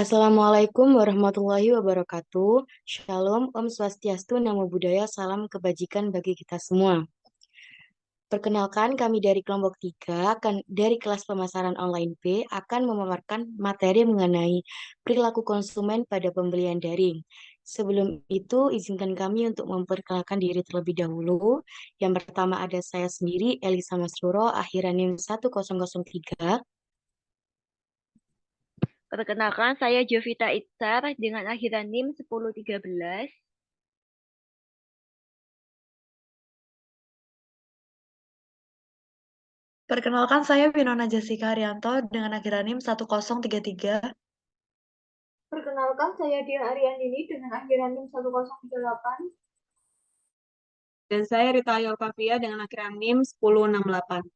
Assalamualaikum warahmatullahi wabarakatuh. Shalom, Om Swastiastu, Namo Buddhaya, salam kebajikan bagi kita semua. Perkenalkan, kami dari kelompok 3, dari kelas pemasaran online B, akan memaparkan materi mengenai perilaku konsumen pada pembelian daring. Sebelum itu, izinkan kami untuk memperkenalkan diri terlebih dahulu. Yang pertama ada saya sendiri, Elisa Masruro, akhiran NIM 1003. Perkenalkan, saya Jovita Itzar dengan akhiran NIM 1013. Perkenalkan, saya Winona Jessica Haryanto dengan akhiran NIM 1033. Perkenalkan, saya Dia Aryandini dengan akhiran NIM 1038. Dan saya Rita Ayolkavia dengan akhiran NIM 1068.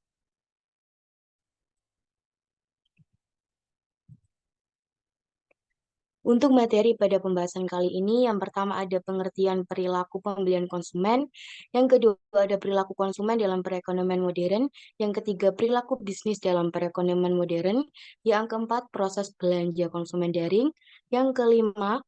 Untuk materi pada pembahasan kali ini, yang pertama ada pengertian perilaku pembelian konsumen, yang kedua ada perilaku konsumen dalam perekonomian modern, yang ketiga perilaku bisnis dalam perekonomian modern, yang keempat proses belanja konsumen daring, yang kelima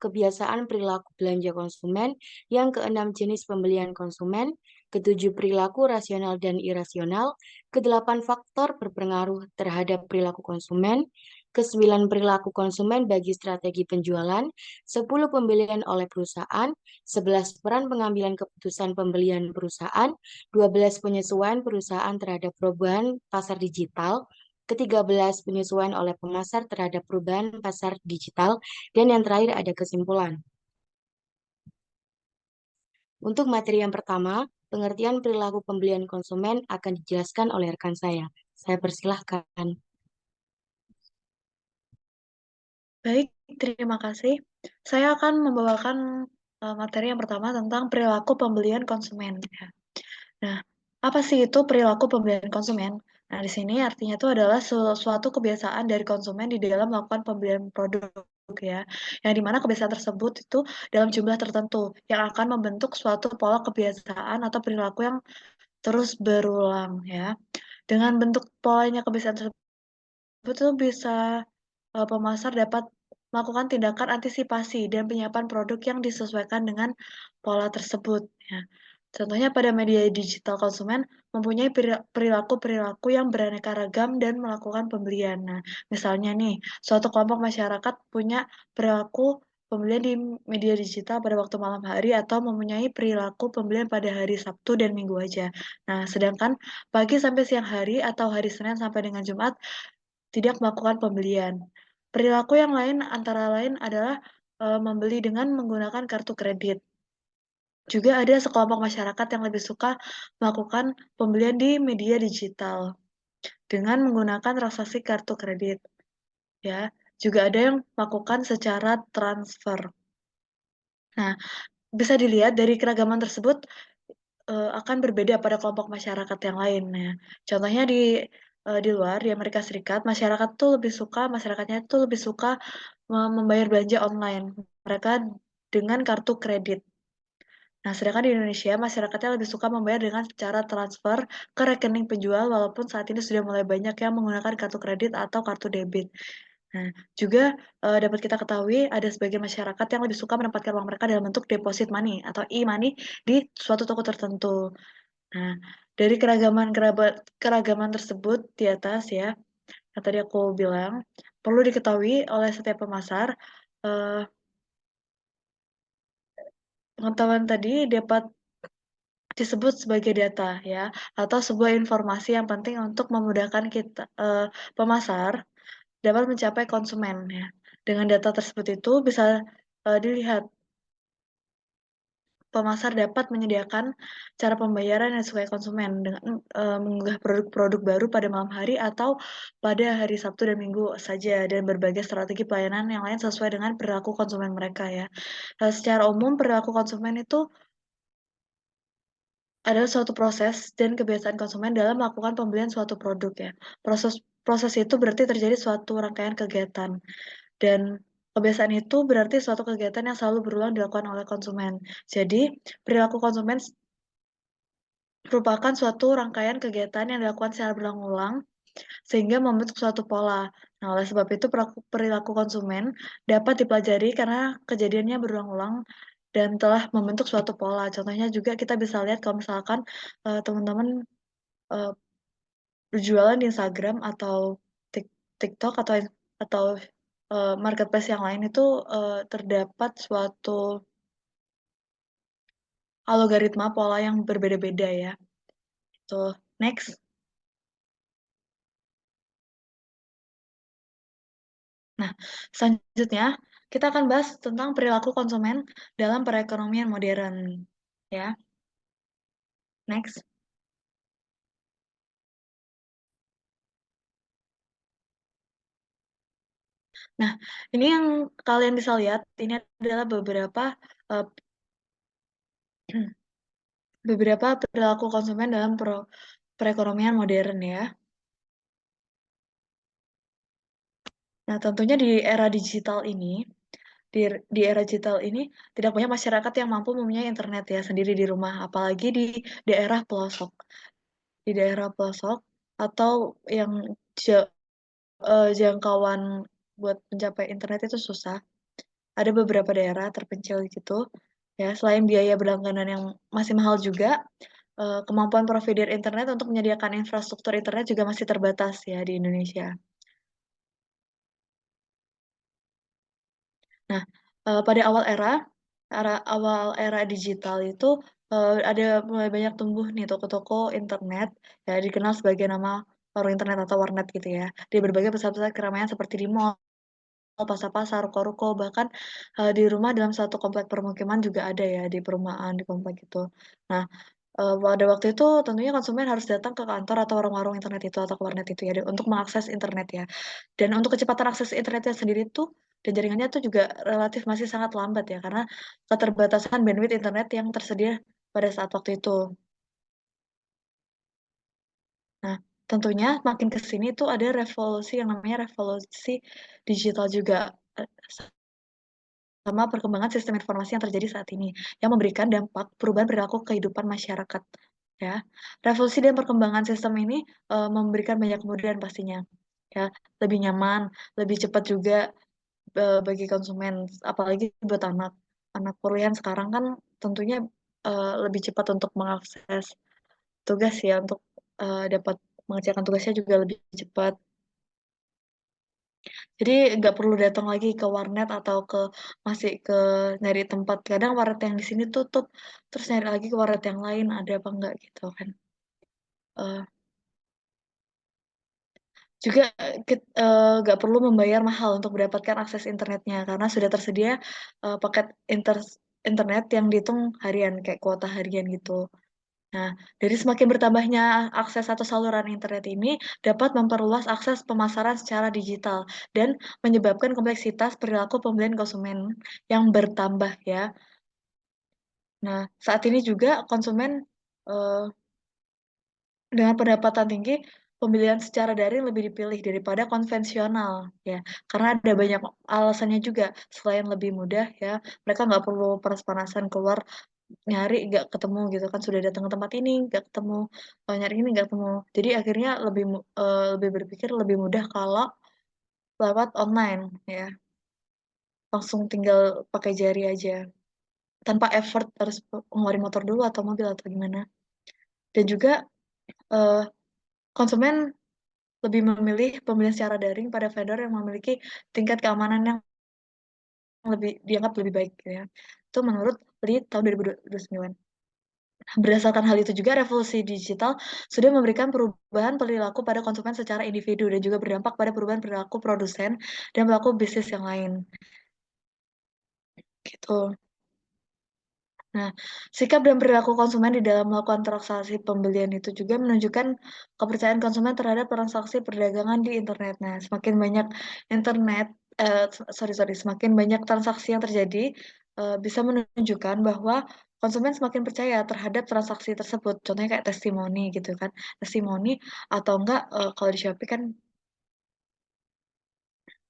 kebiasaan perilaku belanja konsumen, yang keenam jenis pembelian konsumen, ketujuh perilaku rasional dan irasional, kedelapan faktor berpengaruh terhadap perilaku konsumen, kesembilan perilaku konsumen bagi strategi penjualan, 10 pembelian oleh perusahaan, 11 peran pengambilan keputusan pembelian perusahaan, 12 penyesuaian perusahaan terhadap perubahan pasar digital, ke-13 penyesuaian oleh pemasar terhadap perubahan pasar digital, dan yang terakhir ada kesimpulan. Untuk materi yang pertama, pengertian perilaku pembelian konsumen akan dijelaskan oleh rekan saya. Saya persilahkan. Baik, terima kasih. Saya akan membawakan materi yang pertama tentang perilaku pembelian konsumen. Nah, apa sih itu perilaku pembelian konsumen? Nah, di sini artinya itu adalah suatu kebiasaan dari konsumen di dalam melakukan pembelian produk ya, yang dimana kebiasaan tersebut itu dalam jumlah tertentu yang akan membentuk suatu pola kebiasaan atau perilaku yang terus berulang ya. Dengan bentuk polanya kebiasaan tersebut itu bisa pemasar dapat melakukan tindakan antisipasi dan penyiapan produk yang disesuaikan dengan pola tersebut ya. Contohnya pada media digital konsumen mempunyai perilaku-perilaku yang beraneka ragam dan melakukan pembelian. Nah, misalnya nih, suatu kelompok masyarakat punya perilaku pembelian di media digital pada waktu malam hari atau mempunyai perilaku pembelian pada hari Sabtu dan Minggu aja. Nah, sedangkan pagi sampai siang hari atau hari Senin sampai dengan Jumat tidak melakukan pembelian. Perilaku yang lain antara lain adalah membeli dengan menggunakan kartu kredit. Juga ada sekelompok masyarakat yang lebih suka melakukan pembelian di media digital dengan menggunakan transaksi kartu kredit. Ya, juga ada yang melakukan secara transfer. Nah, bisa dilihat dari keragaman tersebut akan berbeda pada kelompok masyarakat yang lain. Nah, contohnya di luar di Amerika Serikat, masyarakatnya tuh lebih suka membayar belanja online mereka dengan kartu kredit. Nah, sedangkan di Indonesia, masyarakatnya lebih suka membayar dengan cara transfer ke rekening penjual, walaupun saat ini sudah mulai banyak yang menggunakan kartu kredit atau kartu debit. Nah, juga dapat kita ketahui ada sebagian masyarakat yang lebih suka menempatkan uang mereka dalam bentuk deposit money atau e-money di suatu toko tertentu. Nah, dari keragaman tersebut di atas ya, yang tadi aku bilang, perlu diketahui oleh setiap pemasar, pengetahuan tadi dapat disebut sebagai data ya, atau sebuah informasi yang penting untuk memudahkan kita pemasar dapat mencapai konsumen ya. Dengan data tersebut itu bisa dilihat pemasar dapat menyediakan cara pembayaran yang sesuai konsumen dengan mengunggah produk-produk baru pada malam hari atau pada hari Sabtu dan Minggu saja, dan berbagai strategi pelayanan yang lain sesuai dengan perilaku konsumen mereka ya. Secara umum perilaku konsumen itu adalah suatu proses dan kebiasaan konsumen dalam melakukan pembelian suatu produk ya. Proses itu berarti terjadi suatu rangkaian kegiatan, dan kebiasaan itu berarti suatu kegiatan yang selalu berulang dilakukan oleh konsumen. Jadi, perilaku konsumen merupakan suatu rangkaian kegiatan yang dilakukan secara berulang-ulang sehingga membentuk suatu pola. Nah, oleh sebab itu perilaku konsumen dapat dipelajari karena kejadiannya berulang-ulang dan telah membentuk suatu pola. Contohnya juga kita bisa lihat kalau misalkan teman-teman uh, berjualan di Instagram atau TikTok atau marketplace yang lain itu terdapat suatu algoritma pola yang berbeda-beda ya. Tuh, next. Nah, selanjutnya kita akan bahas tentang perilaku konsumen dalam perekonomian modern. Ya, next. Nah, ini yang kalian bisa lihat, ini adalah uh, beberapa perilaku konsumen dalam perekonomian modern ya. Nah, tentunya di era digital ini, di era digital ini tidak banyak masyarakat yang mampu mempunyai internet ya sendiri di rumah, apalagi di daerah pelosok. Di daerah pelosok atau yang jangkauan buat mencapai internet itu susah. Ada beberapa daerah terpencil gitu. Ya, selain biaya berlangganan yang masih mahal juga, kemampuan provider internet untuk menyediakan infrastruktur internet juga masih terbatas ya di Indonesia. Nah, pada awal era digital itu ada mulai banyak tumbuh nih toko-toko internet ya dikenal sebagai nama warung internet atau warnet gitu ya di berbagai pusat-pusat keramaian seperti di mall, pasar-pasar, ruko-ruko, bahkan di rumah dalam satu komplek permukiman juga ada ya di perumahan di komplek itu. Nah, pada waktu itu tentunya konsumen harus datang ke kantor atau warung-warung internet itu atau ke warnet itu ya untuk mengakses internet ya. Dan untuk kecepatan akses internetnya sendiri tuh dan jaringannya tuh juga relatif masih sangat lambat ya karena keterbatasan bandwidth internet yang tersedia pada saat waktu itu. Nah, tentunya makin ke sini tuh ada revolusi yang namanya revolusi digital juga eh, sama perkembangan sistem informasi yang terjadi saat ini yang memberikan dampak perubahan perilaku kehidupan masyarakat ya. Revolusi dan perkembangan sistem ini memberikan banyak kemudahan pastinya ya, lebih nyaman, lebih cepat juga bagi konsumen, apalagi buat anak. Anak kuliahan sekarang kan tentunya lebih cepat untuk mengakses tugas ya, untuk dapat mengerjakan tugasnya juga lebih cepat. Jadi nggak perlu datang lagi ke warnet atau masih ke nyari tempat. Kadang warnet yang di sini tutup, terus nyari lagi ke warnet yang lain ada apa enggak gitu kan. Eh, Juga nggak perlu membayar mahal untuk mendapatkan akses internetnya karena sudah tersedia paket internet yang dihitung harian kayak kuota harian gitu. Nah, dari semakin bertambahnya akses atau saluran internet ini dapat memperluas akses pemasaran secara digital dan menyebabkan kompleksitas perilaku pembelian konsumen yang bertambah ya. Nah, saat ini juga konsumen eh, dengan pendapatan tinggi, pembelian secara daring lebih dipilih daripada konvensional ya, karena ada banyak alasannya juga. Selain lebih mudah ya, mereka nggak perlu panas-panasan keluar nyari nggak ketemu gitu kan, sudah datang ke tempat ini nggak ketemu, nyari ini nggak ketemu, jadi akhirnya lebih berpikir lebih mudah kalau lewat online ya, langsung tinggal pakai jari aja tanpa effort harus ngeluarin motor dulu atau mobil atau gimana. Dan juga eh, konsumen lebih memilih pembelian secara daring pada vendor yang memiliki tingkat keamanan yang lebih dianggap lebih baik gitu ya. Itu menurut Lee tahun 2029. Berdasarkan hal itu juga, revolusi digital sudah memberikan perubahan perilaku pada konsumen secara individu dan juga berdampak pada perubahan perilaku produsen dan pelaku bisnis yang lain. Gitu. Nah, sikap dan perilaku konsumen di dalam melakukan transaksi pembelian itu juga menunjukkan kepercayaan konsumen terhadap transaksi perdagangan di internet. Nah, semakin banyak internet, semakin banyak transaksi yang terjadi, bisa menunjukkan bahwa konsumen semakin percaya terhadap transaksi tersebut. Contohnya kayak testimoni gitu kan, testimoni atau enggak kalau di Shopee kan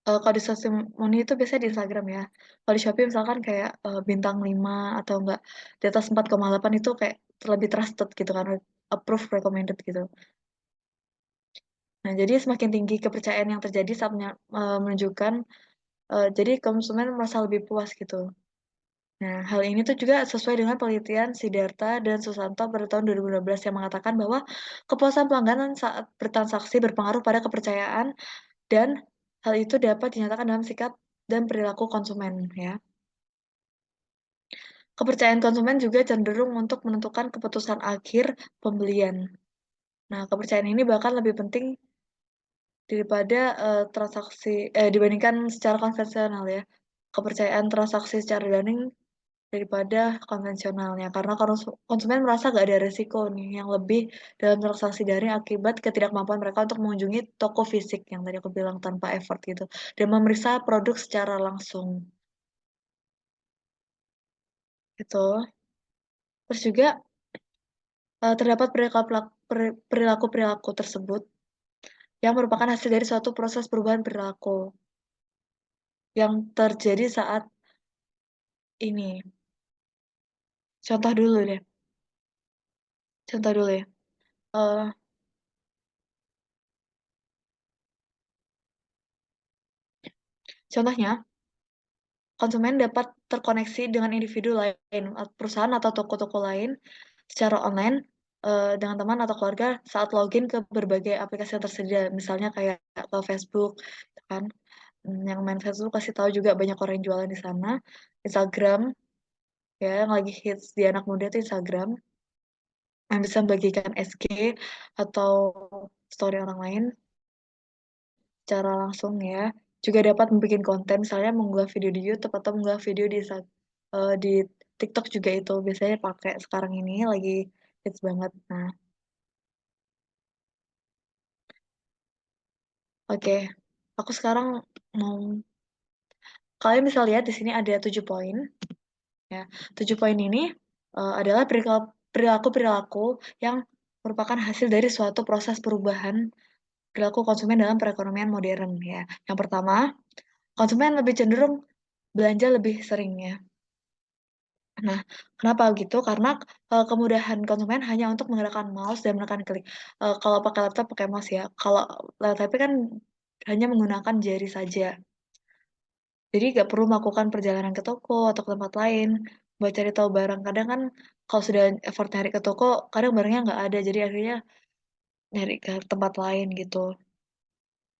kalau di testimoni itu biasanya di Instagram ya. Kalau di Shopee misalkan kayak bintang 5 atau enggak di atas 4,8 itu kayak lebih trusted gitu kan, approve recommended gitu. Nah, jadi semakin tinggi kepercayaan yang terjadi saat menunjukkan, jadi konsumen merasa lebih puas gitu. Nah, hal ini tuh juga sesuai dengan penelitian Siddhartha dan Susanto pada tahun 2012 yang mengatakan bahwa kepuasan pelanggan saat bertransaksi berpengaruh pada kepercayaan dan hal itu dapat dinyatakan dalam sikap dan perilaku konsumen ya. Kepercayaan konsumen juga cenderung untuk menentukan keputusan akhir pembelian. Nah, kepercayaan ini bahkan lebih penting daripada dibandingkan secara konvensional ya. Kepercayaan transaksi secara daring daripada konvensionalnya karena konsumen merasa gak ada resiko nih yang lebih dalam transaksi daring akibat ketidakmampuan mereka untuk mengunjungi toko fisik yang tadi aku bilang tanpa effort gitu dan memeriksa produk secara langsung gitu. Terus juga terdapat perilaku-perilaku tersebut yang merupakan hasil dari suatu proses perubahan perilaku yang terjadi saat ini. Contoh dulu deh. Contoh dulu ya. Eh, Contohnya, konsumen dapat terkoneksi dengan individu lain, perusahaan atau toko-toko lain secara online dengan teman atau keluarga saat login ke berbagai aplikasi yang tersedia, misalnya kayak ke Facebook, gitu kan. Yang main Facebook pasti tahu juga banyak orang yang jualan di sana. Instagram, ya yang lagi hits di anak muda itu Instagram, yang bisa membagikan SG atau story orang lain secara langsung ya. Juga dapat membuat konten, misalnya mengunggah video di YouTube atau mengunggah video di TikTok juga itu biasanya pakai sekarang ini lagi hits banget. Nah, oke. Aku sekarang mau kalian bisa lihat di sini ada 7 poin ya. 7 poin ini adalah perilaku-perilaku yang merupakan hasil dari suatu proses perubahan perilaku konsumen dalam perekonomian modern ya. Yang pertama, konsumen lebih cenderung belanja lebih sering ya. Nah, kenapa gitu? Karena kemudahan konsumen hanya untuk menggerakkan mouse dan menekan klik. Kalau pakai laptop pakai mouse ya. Kalau laptop kan hanya menggunakan jari saja. Jadi nggak perlu melakukan perjalanan ke toko atau ke tempat lain buat cari tahu barang. Kadang kan kalau sudah effort nyari ke toko, kadang barangnya nggak ada. Jadi akhirnya nyari ke tempat lain gitu.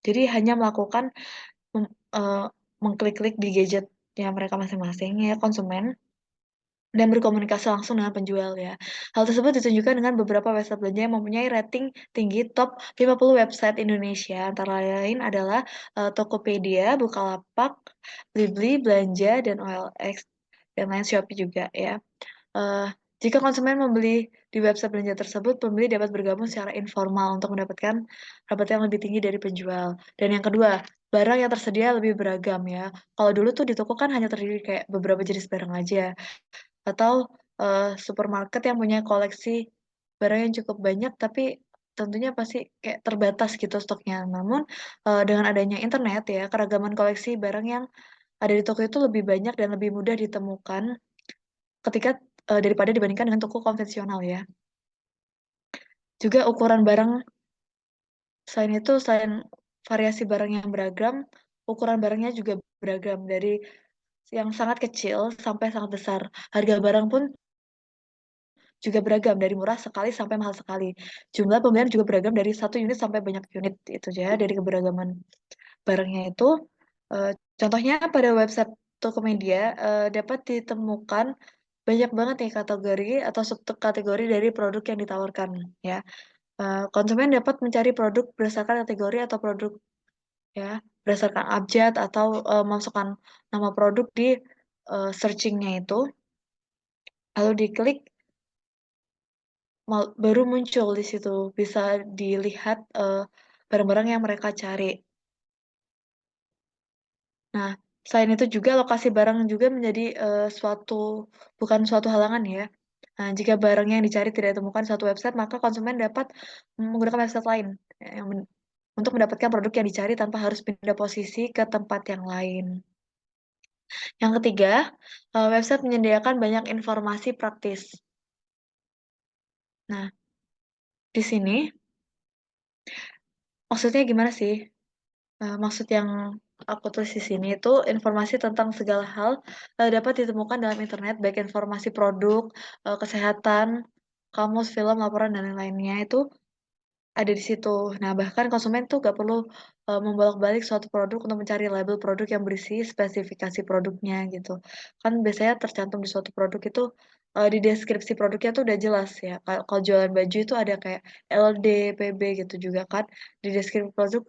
Jadi hanya melakukan mem- eh, mengklik-klik di gadgetnya mereka masing-masing ya konsumen dan berkomunikasi langsung dengan penjual ya. Hal tersebut ditunjukkan dengan beberapa website belanja yang mempunyai rating tinggi top 50 website Indonesia. Antara lain adalah Tokopedia, Bukalapak, Blibli, Belanja, dan OLX, dan lain Shopee juga ya. Eh, Jika konsumen membeli di website belanja tersebut, pembeli dapat bergabung secara informal untuk mendapatkan rabat yang lebih tinggi dari penjual. Dan yang kedua, barang yang tersedia lebih beragam ya. Kalau dulu tuh di toko kan hanya terdiri kayak beberapa jenis barang aja atau supermarket yang punya koleksi barang yang cukup banyak tapi tentunya pasti kayak terbatas gitu stoknya. Namun dengan adanya internet ya keragaman koleksi barang yang ada di toko itu lebih banyak dan lebih mudah ditemukan ketika daripada dibandingkan dengan toko konvensional ya. Juga ukuran barang selain variasi barang yang beragam, ukuran barangnya juga beragam dari yang sangat kecil sampai sangat besar. Harga barang pun juga beragam dari murah sekali sampai mahal sekali. Jumlah pembelian juga beragam dari satu unit sampai banyak unit itu ya dari keberagaman barangnya itu. eh, Contohnya pada website Tokopedia dapat ditemukan banyak banget nih kategori atau subkategori dari produk yang ditawarkan ya. Konsumen dapat mencari produk berdasarkan kategori atau produk ya berdasarkan abjad atau memasukkan nama produk di searchingnya itu lalu diklik baru muncul di situ bisa dilihat barang-barang yang mereka cari. Nah, selain itu juga lokasi barang juga menjadi bukan suatu halangan ya. Nah, jika barang yang dicari tidak ditemukan di suatu website, maka konsumen dapat menggunakan website lain untuk mendapatkan produk yang dicari tanpa harus pindah posisi ke tempat yang lain. Yang ketiga, website menyediakan banyak informasi praktis. Nah, di sini Maksudnya gimana sih? Maksud yang aku tulis di sini itu informasi tentang segala hal dapat ditemukan dalam internet, baik informasi produk, kesehatan, kamus, film, laporan, dan lain-lainnya itu ada di situ. Nah, bahkan konsumen tuh gak perlu membolak-balik suatu produk untuk mencari label produk yang berisi spesifikasi produknya gitu. Kan biasanya tercantum di suatu produk itu di deskripsi produknya tuh udah jelas ya. Kalau jualan baju itu ada kayak LD, PB gitu juga kan. Di deskripsi produk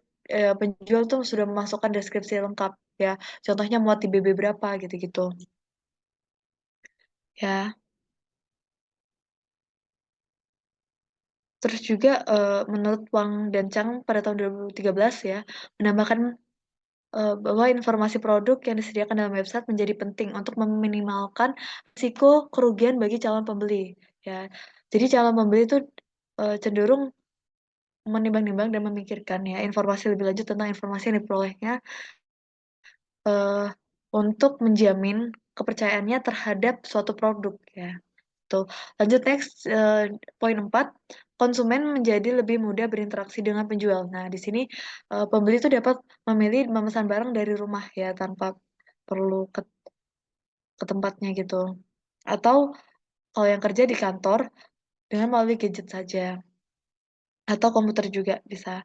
penjual tuh sudah memasukkan deskripsi lengkap ya. Contohnya muat di BB berapa gitu-gitu. Ya, terus juga menurut Wang dan Chang pada tahun 2013 ya, menambahkan bahwa informasi produk yang disediakan dalam website menjadi penting untuk meminimalkan risiko kerugian bagi calon pembeli. Ya, jadi calon pembeli itu cenderung menimbang-nimbang dan memikirkan ya informasi lebih lanjut tentang informasi yang diperolehnya eh, untuk menjamin kepercayaannya terhadap suatu produk ya. Tuh. Lanjut next, poin 4, konsumen menjadi lebih mudah berinteraksi dengan penjual. Nah, di sini pembeli itu dapat memilih memesan barang dari rumah ya tanpa perlu ke tempatnya gitu. Atau kalau yang kerja di kantor dengan melalui gadget saja atau komputer juga bisa.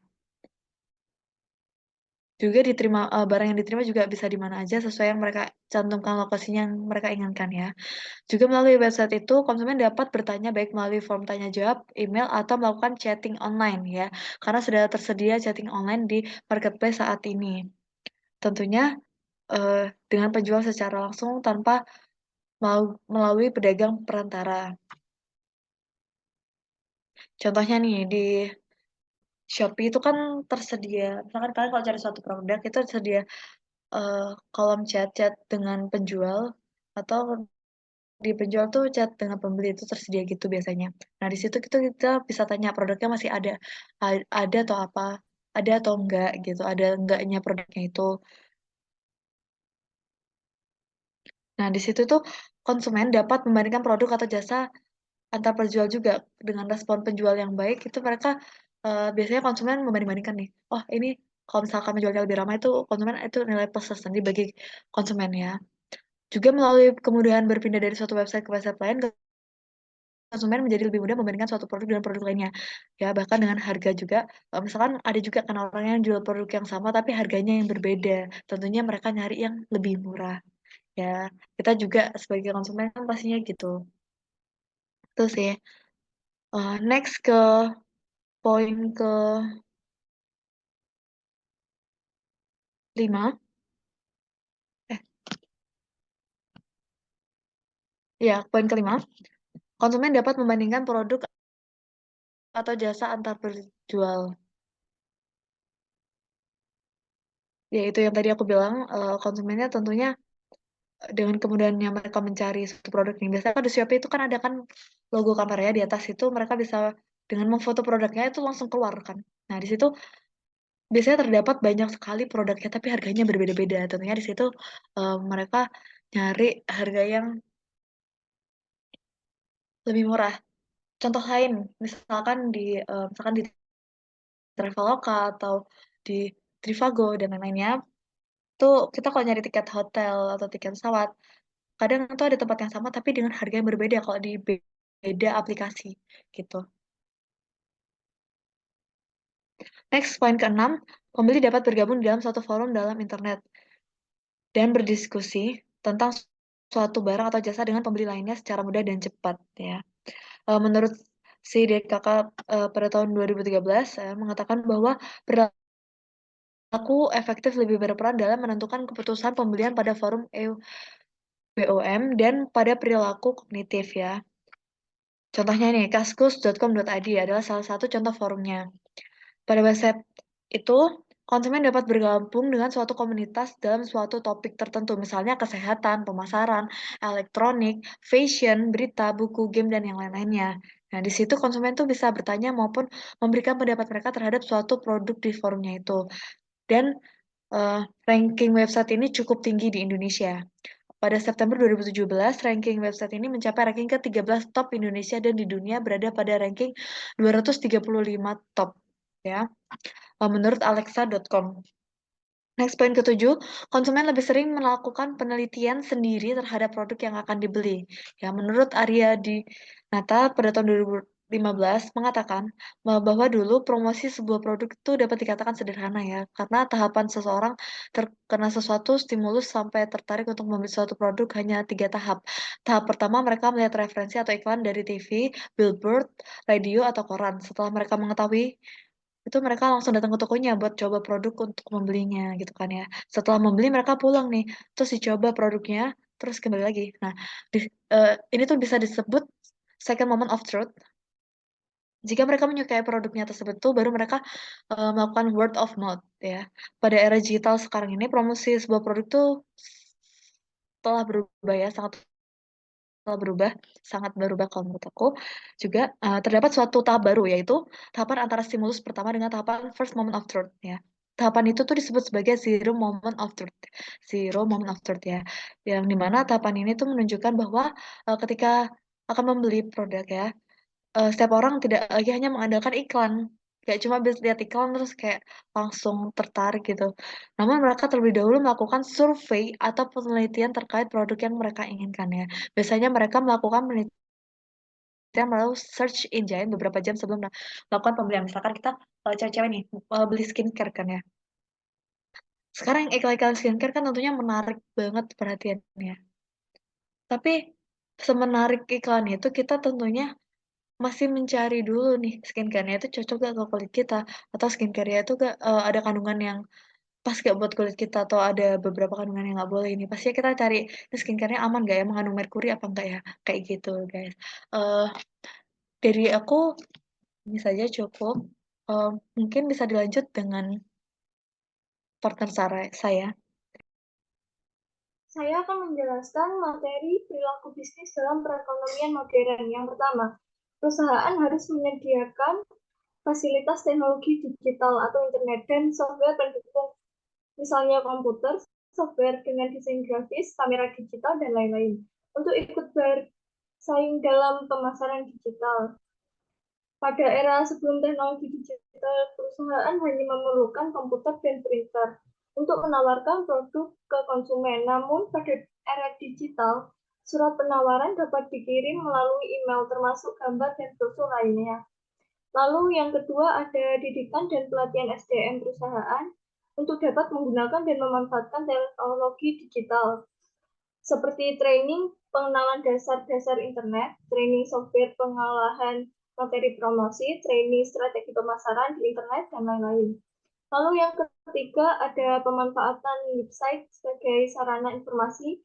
Juga diterima barang yang diterima juga bisa di mana aja sesuai yang mereka cantumkan lokasinya yang mereka inginkan ya. Juga melalui website itu, konsumen dapat bertanya baik melalui form tanya jawab, email, atau melakukan chatting online ya. Karena sudah tersedia chatting online di marketplace saat ini. Tentunya dengan penjual secara langsung tanpa melalui pedagang perantara. Contohnya nih, di Shopee itu kan tersedia, misalkan kalian kalau cari suatu produk itu tersedia eh, kolom chat-chat dengan penjual atau di penjual tuh chat dengan pembeli itu tersedia gitu biasanya. Nah, di situ kita bisa tanya produknya masih ada, ada atau apa, ada atau enggak gitu, ada enggaknya produknya itu. Nah, di situ tuh konsumen dapat membandingkan produk atau jasa antar penjual juga dengan respon penjual yang baik itu mereka biasanya konsumen membanding-bandingkan nih. Oh, ini kalau misalkan penjualnya lebih ramai itu konsumen itu nilai plus tersendiri bagi konsumen ya. Juga melalui kemudahan berpindah dari suatu website ke website lain, konsumen menjadi lebih mudah membandingkan suatu produk dengan produk lainnya. Ya, bahkan dengan harga juga. Misalkan ada juga kan orang yang jual produk yang sama tapi harganya yang berbeda. Tentunya mereka nyari yang lebih murah. Ya, kita juga sebagai konsumen kan pastinya gitu. Itu sih. Next ke poin ke 5. Eh, ya, poin kelima. Konsumen dapat membandingkan produk atau jasa antar penjual. Ya, itu yang tadi aku bilang, konsumennya tentunya dengan kemudahannya mereka mencari suatu produk ini. Biasanya kan di Shopee itu kan ada kan logo kameranya di atas itu mereka bisa dengan memfoto produknya itu langsung keluar kan. Nah, di situ biasanya terdapat banyak sekali produknya tapi harganya berbeda-beda. Tentunya di situ mereka nyari harga yang lebih murah. Contoh lain, misalkan di Traveloka atau di Trivago dan lain-lainnya, tuh kita kalau nyari tiket hotel atau tiket pesawat, kadang itu ada tempat yang sama tapi dengan harga yang berbeda kalau di beda aplikasi gitu. Next, poin ke-6, pembeli dapat bergabung di dalam suatu forum dalam internet dan berdiskusi tentang suatu barang atau jasa dengan pembeli lainnya secara mudah dan cepat ya. Menurut si DKK pada tahun 2013 mengatakan bahwa perilaku efektif lebih berperan dalam menentukan keputusan pembelian pada forum BOM dan pada perilaku kognitif ya. Contohnya nih, kaskus.com.id adalah salah satu contoh forumnya. Pada website itu, konsumen dapat bergabung dengan suatu komunitas dalam suatu topik tertentu, misalnya kesehatan, pemasaran, elektronik, fashion, berita, buku, game, dan yang lain-lainnya. Nah, di situ konsumen tuh bisa bertanya maupun memberikan pendapat mereka terhadap suatu produk di forumnya itu. Dan ranking website ini cukup tinggi di Indonesia. Pada September 2017, ranking website ini mencapai ranking ke-13 top Indonesia dan di dunia berada pada ranking 235 top. ya, menurut alexa.com. Next, poin ke-7, konsumen lebih sering melakukan penelitian sendiri terhadap produk yang akan dibeli. Ya, menurut Arya Dinata pada tahun 2015 mengatakan bahwa dulu promosi sebuah produk itu dapat dikatakan sederhana ya, karena tahapan seseorang terkena sesuatu stimulus sampai tertarik untuk membeli suatu produk hanya 3 tahap. Tahap pertama, mereka melihat referensi atau iklan dari TV, billboard, radio, atau koran. Setelah mereka mengetahui itu, mereka langsung datang ke tokonya buat coba produk untuk membelinya gitu kan ya. Setelah membeli, mereka pulang nih, terus dicoba produknya, terus kembali lagi. Nah, ini tuh bisa disebut second moment of truth. Jika mereka menyukai produknya tersebut tuh, baru mereka melakukan word of mouth ya. Pada era digital sekarang ini, promosi sebuah produk tuh telah berubah ya, sangat berubah kalau menurut aku. Juga terdapat suatu tahap baru, yaitu tahapan antara stimulus pertama dengan tahapan first moment of truth ya. Tahapan itu tuh disebut sebagai zero moment of truth. Zero moment of truth ya. Yang dimana tahapan ini tuh menunjukkan bahwa ketika akan membeli produk ya, setiap orang tidak lagi hanya mengandalkan iklan. Kayak cuma lihat iklan terus kayak langsung tertarik gitu. Namun mereka terlebih dahulu melakukan survei atau penelitian terkait produk yang mereka inginkan ya. Biasanya mereka melakukan penelitian melalui search engine beberapa jam sebelum melakukan pembelian. Misalkan kita cewek-cewek nih beli skincare kan ya. Sekarang iklan-iklan skincare kan tentunya menarik banget perhatiannya. Tapi semenarik iklan itu, kita tentunya masih mencari dulu nih skincare-nya itu cocok gak ke kulit kita, atau skincare-nya itu gak ada kandungan yang pas gak buat kulit kita, atau ada beberapa kandungan yang gak boleh. Ini pasti kita cari ini skincare-nya aman gak ya, mengandung merkuri apa enggak ya, kayak gitu guys. Eh dari aku ini saja cukup. Mungkin bisa dilanjut dengan partner saya. Saya akan menjelaskan materi perilaku bisnis dalam perekonomian modern. Yang pertama, perusahaan harus menyediakan fasilitas teknologi digital atau internet dan software pendukung, misalnya komputer, software dengan desain grafis, kamera digital, dan lain-lain, untuk ikut bersaing dalam pemasaran digital. Pada era sebelum teknologi digital, perusahaan hanya memerlukan komputer dan printer untuk menawarkan produk ke konsumen. Namun pada era digital, surat penawaran dapat dikirim melalui email termasuk gambar dan brosur lainnya. Lalu yang kedua, ada didikan dan pelatihan SDM perusahaan untuk dapat menggunakan dan memanfaatkan teknologi digital, seperti training pengenalan dasar-dasar internet, training software pengolahan materi promosi, training strategi pemasaran di internet, dan lain-lain. Lalu yang ketiga, ada pemanfaatan website sebagai sarana informasi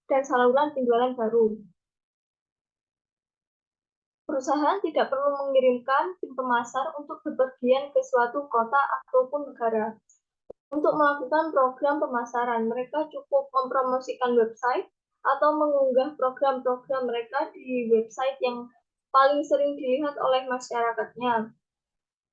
dan saluran penjualan baru. Perusahaan tidak perlu mengirimkan tim pemasar untuk bepergian ke suatu kota ataupun negara. Untuk melakukan program pemasaran, mereka cukup mempromosikan website atau mengunggah program-program mereka di website yang paling sering dilihat oleh masyarakatnya.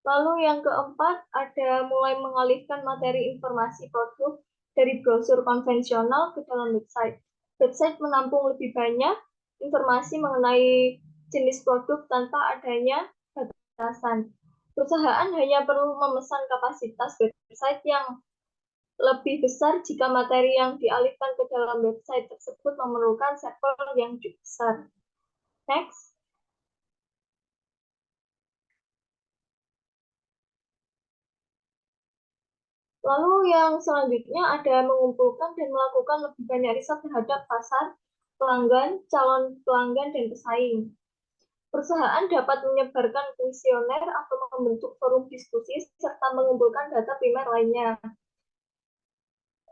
Lalu yang keempat, ada mulai mengalihkan materi informasi produk dari brosur konvensional ke dalam website. Website menampung lebih banyak informasi mengenai jenis produk tanpa adanya batasan. Perusahaan hanya perlu memesan kapasitas website yang lebih besar jika materi yang dialihkan ke dalam website tersebut memerlukan server yang cukup besar. Next. Lalu yang selanjutnya ada mengumpulkan dan melakukan lebih banyak riset terhadap pasar, pelanggan, calon pelanggan, dan pesaing. Perusahaan dapat menyebarkan kuesioner atau membentuk forum diskusi serta mengumpulkan data primer lainnya.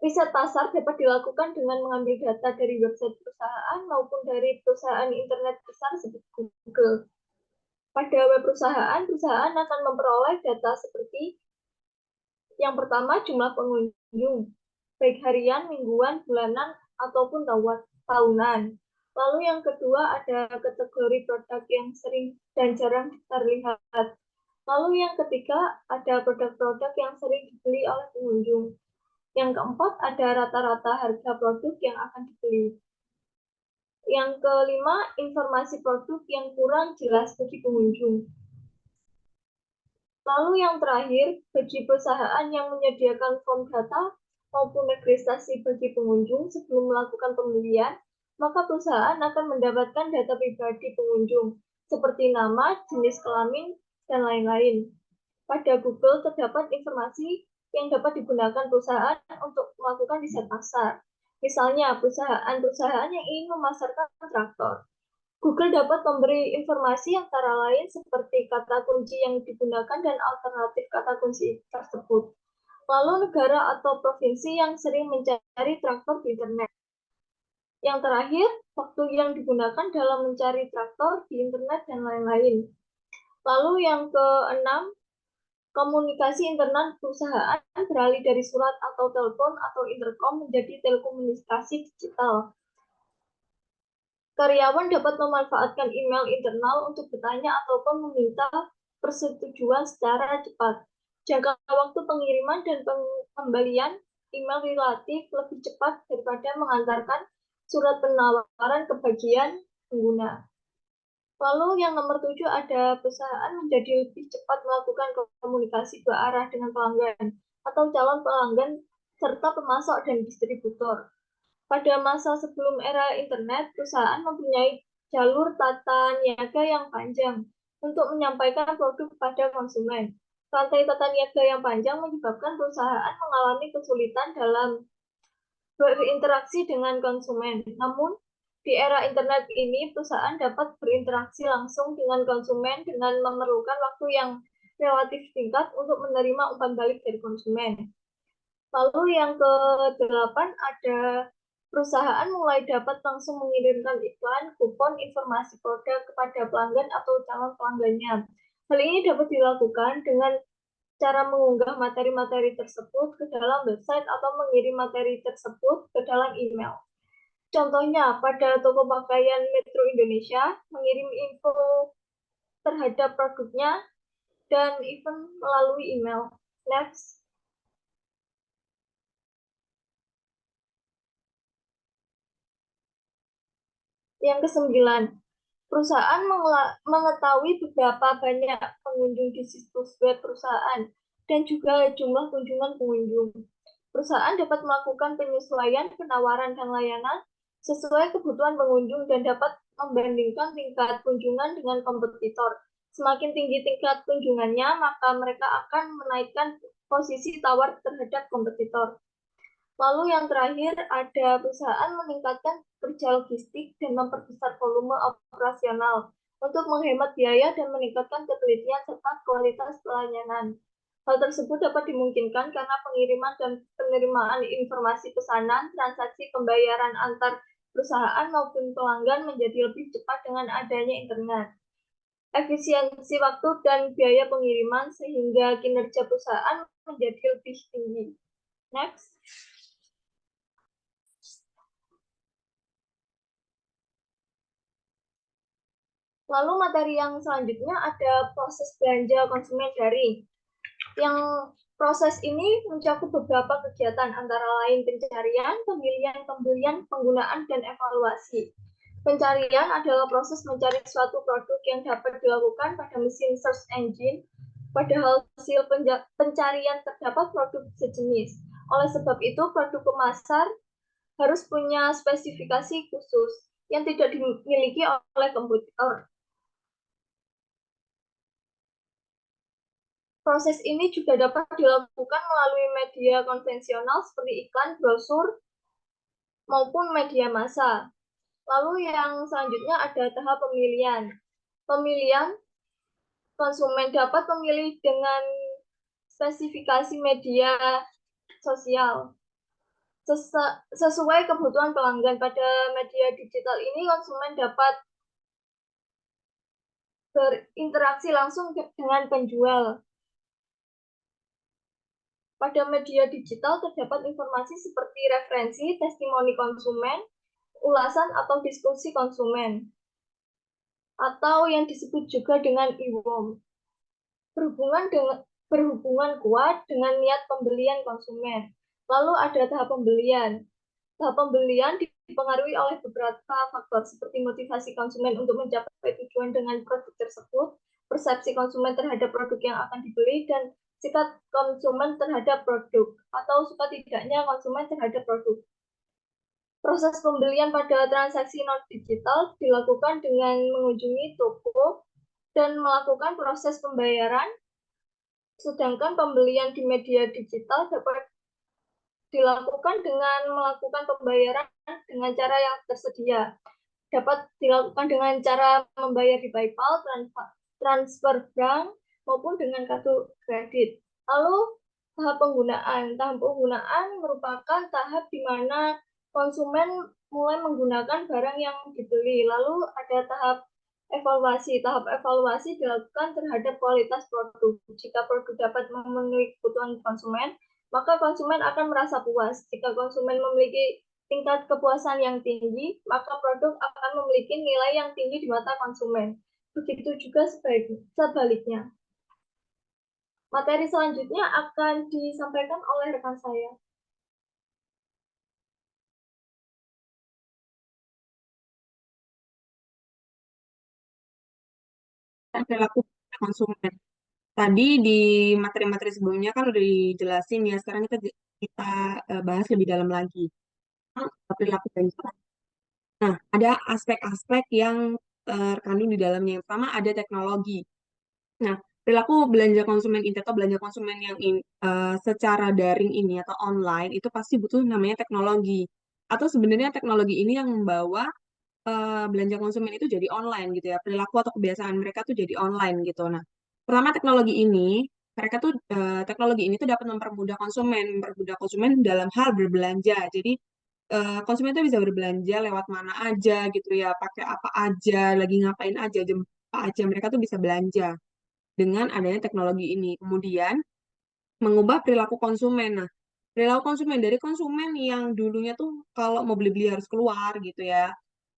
Riset pasar dapat dilakukan dengan mengambil data dari website perusahaan maupun dari perusahaan internet besar seperti Google. Pada web perusahaan, perusahaan akan memperoleh data seperti yang pertama, jumlah pengunjung, baik harian, mingguan, bulanan, ataupun tahunan. Lalu yang kedua, ada kategori produk yang sering dan jarang terlihat. Lalu yang ketiga, ada produk-produk yang sering dibeli oleh pengunjung. Yang keempat, ada rata-rata harga produk yang akan dibeli. Yang kelima, informasi produk yang kurang jelas bagi pengunjung. Lalu yang terakhir, bagi perusahaan yang menyediakan form data maupun registrasi bagi pengunjung sebelum melakukan pembelian, maka perusahaan akan mendapatkan data pribadi pengunjung, seperti nama, jenis kelamin, dan lain-lain. Pada Google terdapat informasi yang dapat digunakan perusahaan untuk melakukan riset pasar. Misalnya, perusahaan-perusahaan yang ingin memasarkan traktor. Google dapat memberi informasi antara lain seperti kata kunci yang digunakan dan alternatif kata kunci tersebut. Lalu negara atau provinsi yang sering mencari traktor di internet. Yang terakhir, waktu yang digunakan dalam mencari traktor di internet dan lain-lain. Lalu yang keenam, komunikasi internal perusahaan beralih dari surat atau telepon atau intercom menjadi telekomunikasi digital. Karyawan dapat memanfaatkan email internal untuk bertanya ataupun meminta persetujuan secara cepat. Jangka waktu pengiriman dan pembelian email relatif lebih cepat daripada mengantarkan surat penawaran ke bagian pengguna. Lalu yang nomor 7 ada perusahaan menjadi lebih cepat melakukan komunikasi dua arah dengan pelanggan atau calon pelanggan serta pemasok dan distributor. Pada masa sebelum era internet, perusahaan mempunyai jalur tata niaga yang panjang untuk menyampaikan produk kepada konsumen. Rantai tata niaga yang panjang menyebabkan perusahaan mengalami kesulitan dalam berinteraksi dengan konsumen. Namun, di era internet ini, perusahaan dapat berinteraksi langsung dengan konsumen dengan memerlukan waktu yang relatif singkat untuk menerima umpan balik dari konsumen. Lalu yang ke-8 ada perusahaan mulai dapat langsung mengirimkan iklan, kupon, informasi produk kepada pelanggan atau calon pelanggannya. Hal ini dapat dilakukan dengan cara mengunggah materi-materi tersebut ke dalam website atau mengirim materi tersebut ke dalam email. Contohnya, pada toko pakaian Metro Indonesia, mengirim info terhadap produknya dan event melalui email. Next. Yang ke-9, perusahaan mengetahui beberapa banyak pengunjung di situs web perusahaan dan juga jumlah kunjungan pengunjung. Perusahaan dapat melakukan penyesuaian penawaran dan layanan sesuai kebutuhan pengunjung dan dapat membandingkan tingkat kunjungan dengan kompetitor. Semakin tinggi tingkat kunjungannya, maka mereka akan menaikkan posisi tawar terhadap kompetitor. Lalu yang terakhir ada perusahaan meningkatkan kerja logistik dan memperbesar volume operasional untuk menghemat biaya dan meningkatkan ketelitian serta kualitas pelayanan. Hal tersebut dapat dimungkinkan karena pengiriman dan penerimaan informasi pesanan, transaksi pembayaran antar perusahaan maupun pelanggan menjadi lebih cepat dengan adanya internet. Efisiensi waktu dan biaya pengiriman sehingga kinerja perusahaan menjadi lebih tinggi. Next. Lalu materi yang selanjutnya ada proses belanja konsumen daring. Yang proses ini mencakup beberapa kegiatan antara lain pencarian, pemilihan, pembelian, penggunaan, dan evaluasi. Pencarian adalah proses mencari suatu produk yang dapat dilakukan pada mesin search engine. Pada hasil pencarian terdapat produk sejenis. Oleh sebab itu, produk pemasar harus punya spesifikasi khusus yang tidak dimiliki oleh kompetitor. Proses ini juga dapat dilakukan melalui media konvensional seperti iklan, brosur, maupun media massa. Lalu yang selanjutnya ada tahap pemilihan. Pemilihan, konsumen dapat memilih dengan spesifikasi media sosial. Sesuai kebutuhan pelanggan pada media digital ini, konsumen dapat berinteraksi langsung dengan penjual. Pada media digital terdapat informasi seperti referensi, testimoni konsumen, ulasan atau diskusi konsumen, atau yang disebut juga dengan e-worm. Berhubungan kuat dengan niat pembelian konsumen. Lalu ada tahap pembelian. Tahap pembelian dipengaruhi oleh beberapa faktor seperti motivasi konsumen untuk mencapai tujuan dengan produk tersebut, persepsi konsumen terhadap produk yang akan dibeli, dan sikap konsumen terhadap produk, atau suka tidaknya konsumen terhadap produk. Proses pembelian pada transaksi non-digital dilakukan dengan mengunjungi toko dan melakukan proses pembayaran, sedangkan pembelian di media digital dapat dilakukan dengan melakukan pembayaran dengan cara yang tersedia. Dapat dilakukan dengan cara membayar di PayPal, transfer bank, maupun dengan kartu kredit. Lalu tahap penggunaan. Tahap penggunaan merupakan tahap di mana konsumen mulai menggunakan barang yang dibeli. Lalu ada tahap evaluasi. Tahap evaluasi dilakukan terhadap kualitas produk. Jika produk dapat memenuhi kebutuhan konsumen, maka konsumen akan merasa puas. Jika konsumen memiliki tingkat kepuasan yang tinggi, maka produk akan memiliki nilai yang tinggi di mata konsumen. Begitu juga sebaliknya. Materi selanjutnya akan disampaikan oleh rekan saya. Perilaku konsumen. Tadi di materi-materi sebelumnya kan udah dijelasin ya, sekarang kita bahas lebih dalam lagi. Perilaku belanja. Nah, ada aspek-aspek yang terkandung di dalamnya. Yang pertama ada teknologi. Nah, perilaku belanja konsumen ini atau belanja konsumen yang secara daring ini atau online itu pasti butuh namanya teknologi. Atau sebenarnya teknologi ini yang membawa belanja konsumen itu jadi online gitu ya. Perilaku atau kebiasaan mereka tuh jadi online gitu. Nah, pertama teknologi ini tuh dapat mempermudah konsumen dalam hal berbelanja. Jadi konsumen itu bisa berbelanja lewat mana aja gitu ya, pakai apa aja, lagi ngapain aja, jam apa aja mereka tuh bisa belanja dengan adanya teknologi ini. Kemudian mengubah perilaku konsumen. Nah, perilaku konsumen dari konsumen yang dulunya tuh kalau mau beli-beli harus keluar gitu ya,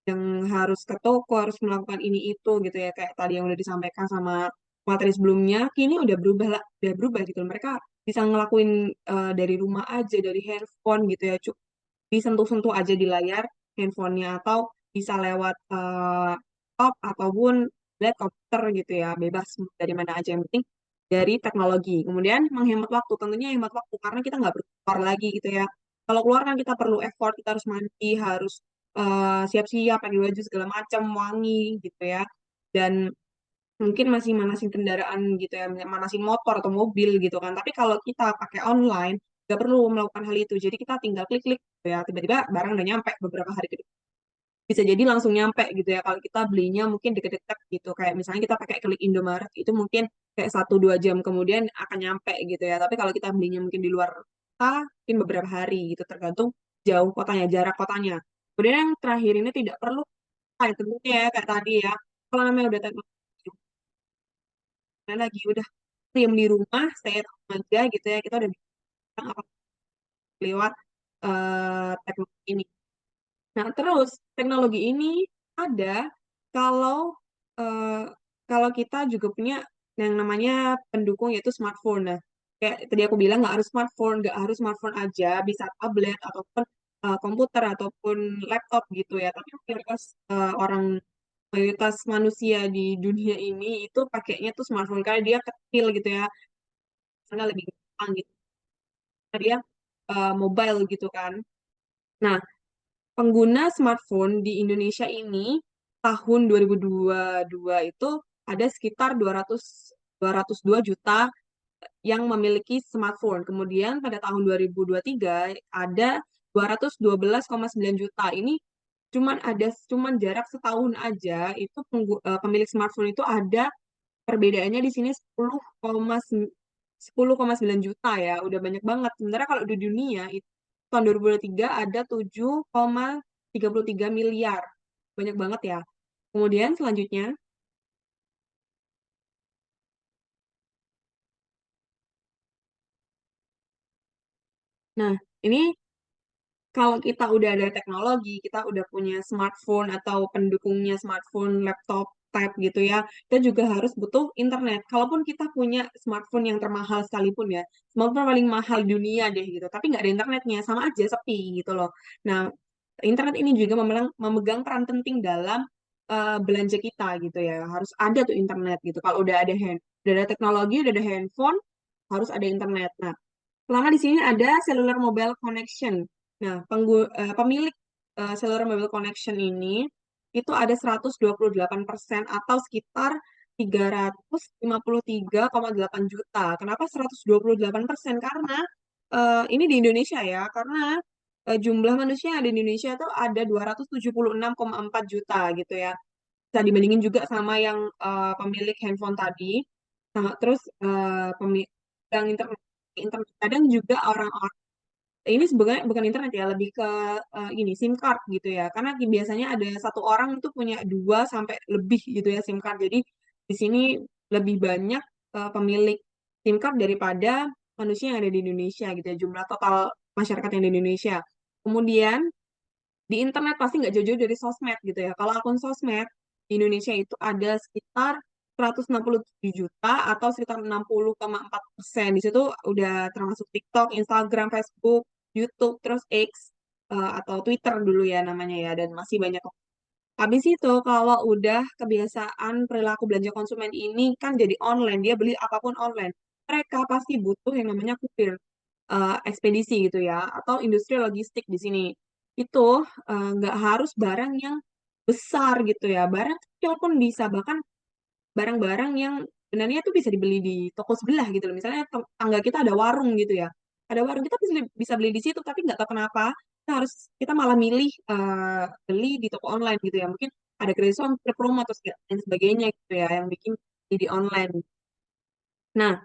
yang harus ke toko, harus melakukan ini itu gitu ya, kayak tadi yang udah disampaikan sama materi sebelumnya, kini udah berubah gitu. Mereka bisa ngelakuin dari rumah aja, dari handphone gitu ya, disentuh-sentuh aja di layar handphonenya atau bisa lewat laptop ataupun lihat komputer gitu ya, bebas dari mana aja yang penting dari teknologi. Kemudian menghemat waktu, tentunya hemat waktu karena kita nggak keluar lagi gitu ya. Kalau keluar kan kita perlu effort, kita harus mandi, harus siap-siap, pakai baju segala macam, wangi gitu ya. Dan mungkin masih manasin kendaraan gitu ya, manasin motor atau mobil gitu kan. Tapi kalau kita pakai online, nggak perlu melakukan hal itu. Jadi kita tinggal klik-klik gitu ya, tiba-tiba barang udah nyampe beberapa hari ke depan. Bisa jadi langsung nyampe gitu ya. Kalau kita belinya mungkin deket-deket gitu. Kayak misalnya kita pakai klik Indomaret, itu mungkin kayak 1-2 jam kemudian akan nyampe gitu ya. Tapi kalau kita belinya mungkin di luar kota, mungkin beberapa hari gitu, tergantung jauh kotanya, jarak kotanya. Kemudian yang terakhir ini tidak perlu, tentunya ya kayak tadi ya. Kalau namanya udah teknologi, lagi udah diam di rumah, stay at home aja gitu ya, kita udah bisa apa lewat teknologi ini. Nah, terus teknologi ini ada kalau eh, kalau kita juga punya yang namanya pendukung yaitu smartphone. Nah, kayak tadi aku bilang nggak harus smartphone aja, bisa tablet ataupun komputer ataupun laptop gitu ya. Tapi mayoritas manusia di dunia ini itu pakainya tuh smartphone karena dia kecil gitu ya, karena lebih gampang gitu. Karena dia mobile gitu kan. Nah, pengguna smartphone di Indonesia ini tahun 2022 itu ada sekitar 202 juta yang memiliki smartphone. Kemudian pada tahun 2023 ada 212,9 juta. Ini cuman jarak setahun aja itu pemilik smartphone itu ada perbedaannya di sini 10,9 juta ya, udah banyak banget. Sementara kalau di dunia itu tahun 2023 ada 7,33 miliar. Banyak banget ya. Kemudian selanjutnya, nah ini kalau kita udah ada teknologi, kita udah punya smartphone atau pendukungnya smartphone, laptop, tab gitu ya, kita juga harus butuh internet. Kalaupun kita punya smartphone yang termahal sekalipun ya, smartphone paling mahal di dunia deh gitu, tapi nggak ada internetnya, sama aja sepi gitu loh. Nah, internet ini juga memegang peran penting dalam belanja kita gitu ya. Harus ada tuh internet gitu. Kalau udah ada teknologi, udah ada handphone, harus ada internet. Nah, pertama di sini ada cellular mobile connection. Nah, pemilik cellular mobile connection ini itu ada 128% atau sekitar 353,8 juta. Kenapa 128%? Karena ini di Indonesia ya, karena jumlah manusia yang ada di Indonesia itu ada 276,4 juta gitu ya. Bisa dibandingin juga sama yang pemilik handphone tadi. Nah, terus yang internet kadang juga orang-orang ini sebenarnya bukan internet ya, lebih ke ini SIM card gitu ya. Karena biasanya ada satu orang itu punya 2 sampai lebih gitu ya SIM card. Jadi di sini lebih banyak pemilik SIM card daripada manusia yang ada di Indonesia gitu ya. Jumlah total masyarakat yang di Indonesia. Kemudian di internet pasti nggak jauh-jauh dari sosmed gitu ya. Kalau akun sosmed di Indonesia itu ada sekitar 167 juta atau sekitar 60,4%. Di situ udah termasuk TikTok, Instagram, Facebook, YouTube, terus X atau Twitter dulu ya namanya ya, dan masih banyak. Habis itu kalau udah kebiasaan perilaku belanja konsumen ini kan jadi online, dia beli apapun online. Mereka pasti butuh yang namanya kurir, ekspedisi gitu ya, atau industri logistik di sini. Itu nggak harus barang yang besar gitu ya, barang kecil pun bisa, bahkan barang-barang yang sebenarnya tuh bisa dibeli di toko sebelah gitu loh. Misalnya tangga kita ada warung gitu ya. Ada warung kita bisa beli di situ, tapi nggak tahu kenapa kita malah milih beli di toko online gitu ya. Mungkin ada gratis promo atau dan sebagainya gitu ya yang bikin di online. Nah,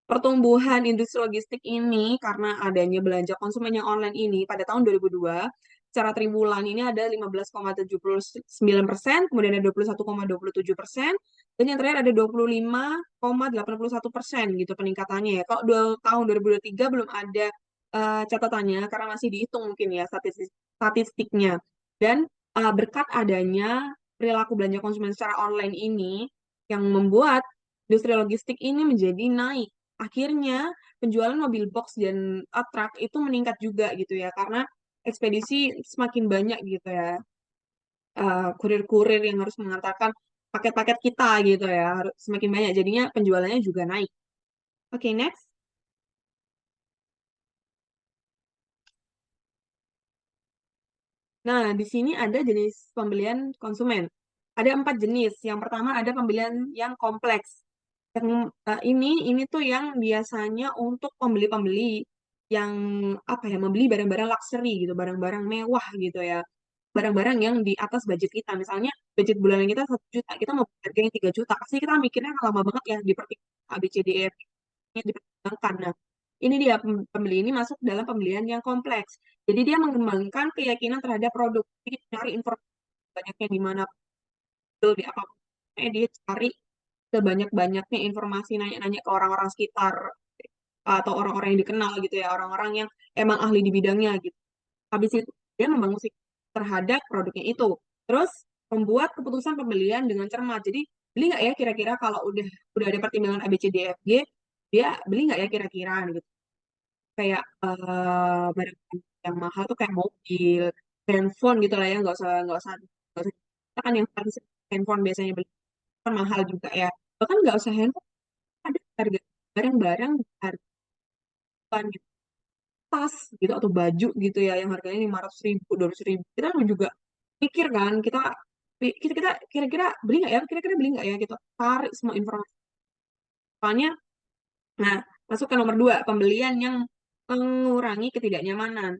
pertumbuhan industri logistik ini karena adanya belanja konsumen yang online ini pada tahun 2002, secara triwulan ini ada 15,79%, kemudian ada 21,27%, dan yang terakhir ada 25,81% gitu peningkatannya ya. Kalau tahun 2023 belum ada catatannya karena masih dihitung mungkin ya statistiknya. Dan berkat adanya perilaku belanja konsumen secara online ini yang membuat industri logistik ini menjadi naik. Akhirnya penjualan mobil box dan truk itu meningkat juga gitu ya karena ekspedisi semakin banyak gitu ya, kurir-kurir yang harus mengantarkan paket-paket kita gitu ya harus semakin banyak, jadinya penjualannya juga naik. Oke, next. Nah, di sini ada jenis pembelian konsumen. Ada 4 jenis. Yang pertama ada pembelian yang kompleks. Yang ini tuh yang biasanya untuk pembeli-pembeli yang apa ya, membeli barang-barang luxury gitu, barang-barang mewah gitu ya. Barang-barang yang di atas budget kita. Misalnya budget bulanan kita 1 juta, kita mau harga yang 3 juta. Pasti kita mikirnya lama banget ya di ABCDE dipertimbangkan. Nah, ini dia pembeli ini masuk dalam pembelian yang kompleks. Jadi dia mengembangkan keyakinan terhadap produk. Jadi cari informasi banyaknya di mana, di apa, dia cari sebanyak-banyaknya informasi, nanya-nanya ke orang-orang sekitar atau orang-orang yang dikenal gitu ya, orang-orang yang emang ahli di bidangnya gitu. Habis itu dia membangun terhadap produknya itu. Terus membuat keputusan pembelian dengan cermat. Jadi beli nggak ya kira-kira kalau udah ada pertimbangan A B C D F G, dia beli nggak ya kira-kira gitu. Kayak barang yang mahal tuh kayak mobil, handphone gitu lah ya, nggak usah. Kita kan yang paling sering handphone biasanya beli kan mahal juga ya. Bahkan nggak usah handphone, ada harga barang-barang harga gitu, tas gitu atau baju gitu ya yang harganya 500.000, 200.000. Kita juga pikir kan, kita kita kira-kira beli nggak ya, kira-kira beli nggak ya gitu. Tarik semua informasi. Soalnya, nah masuk ke nomor 2, pembelian yang mengurangi ketidaknyamanan.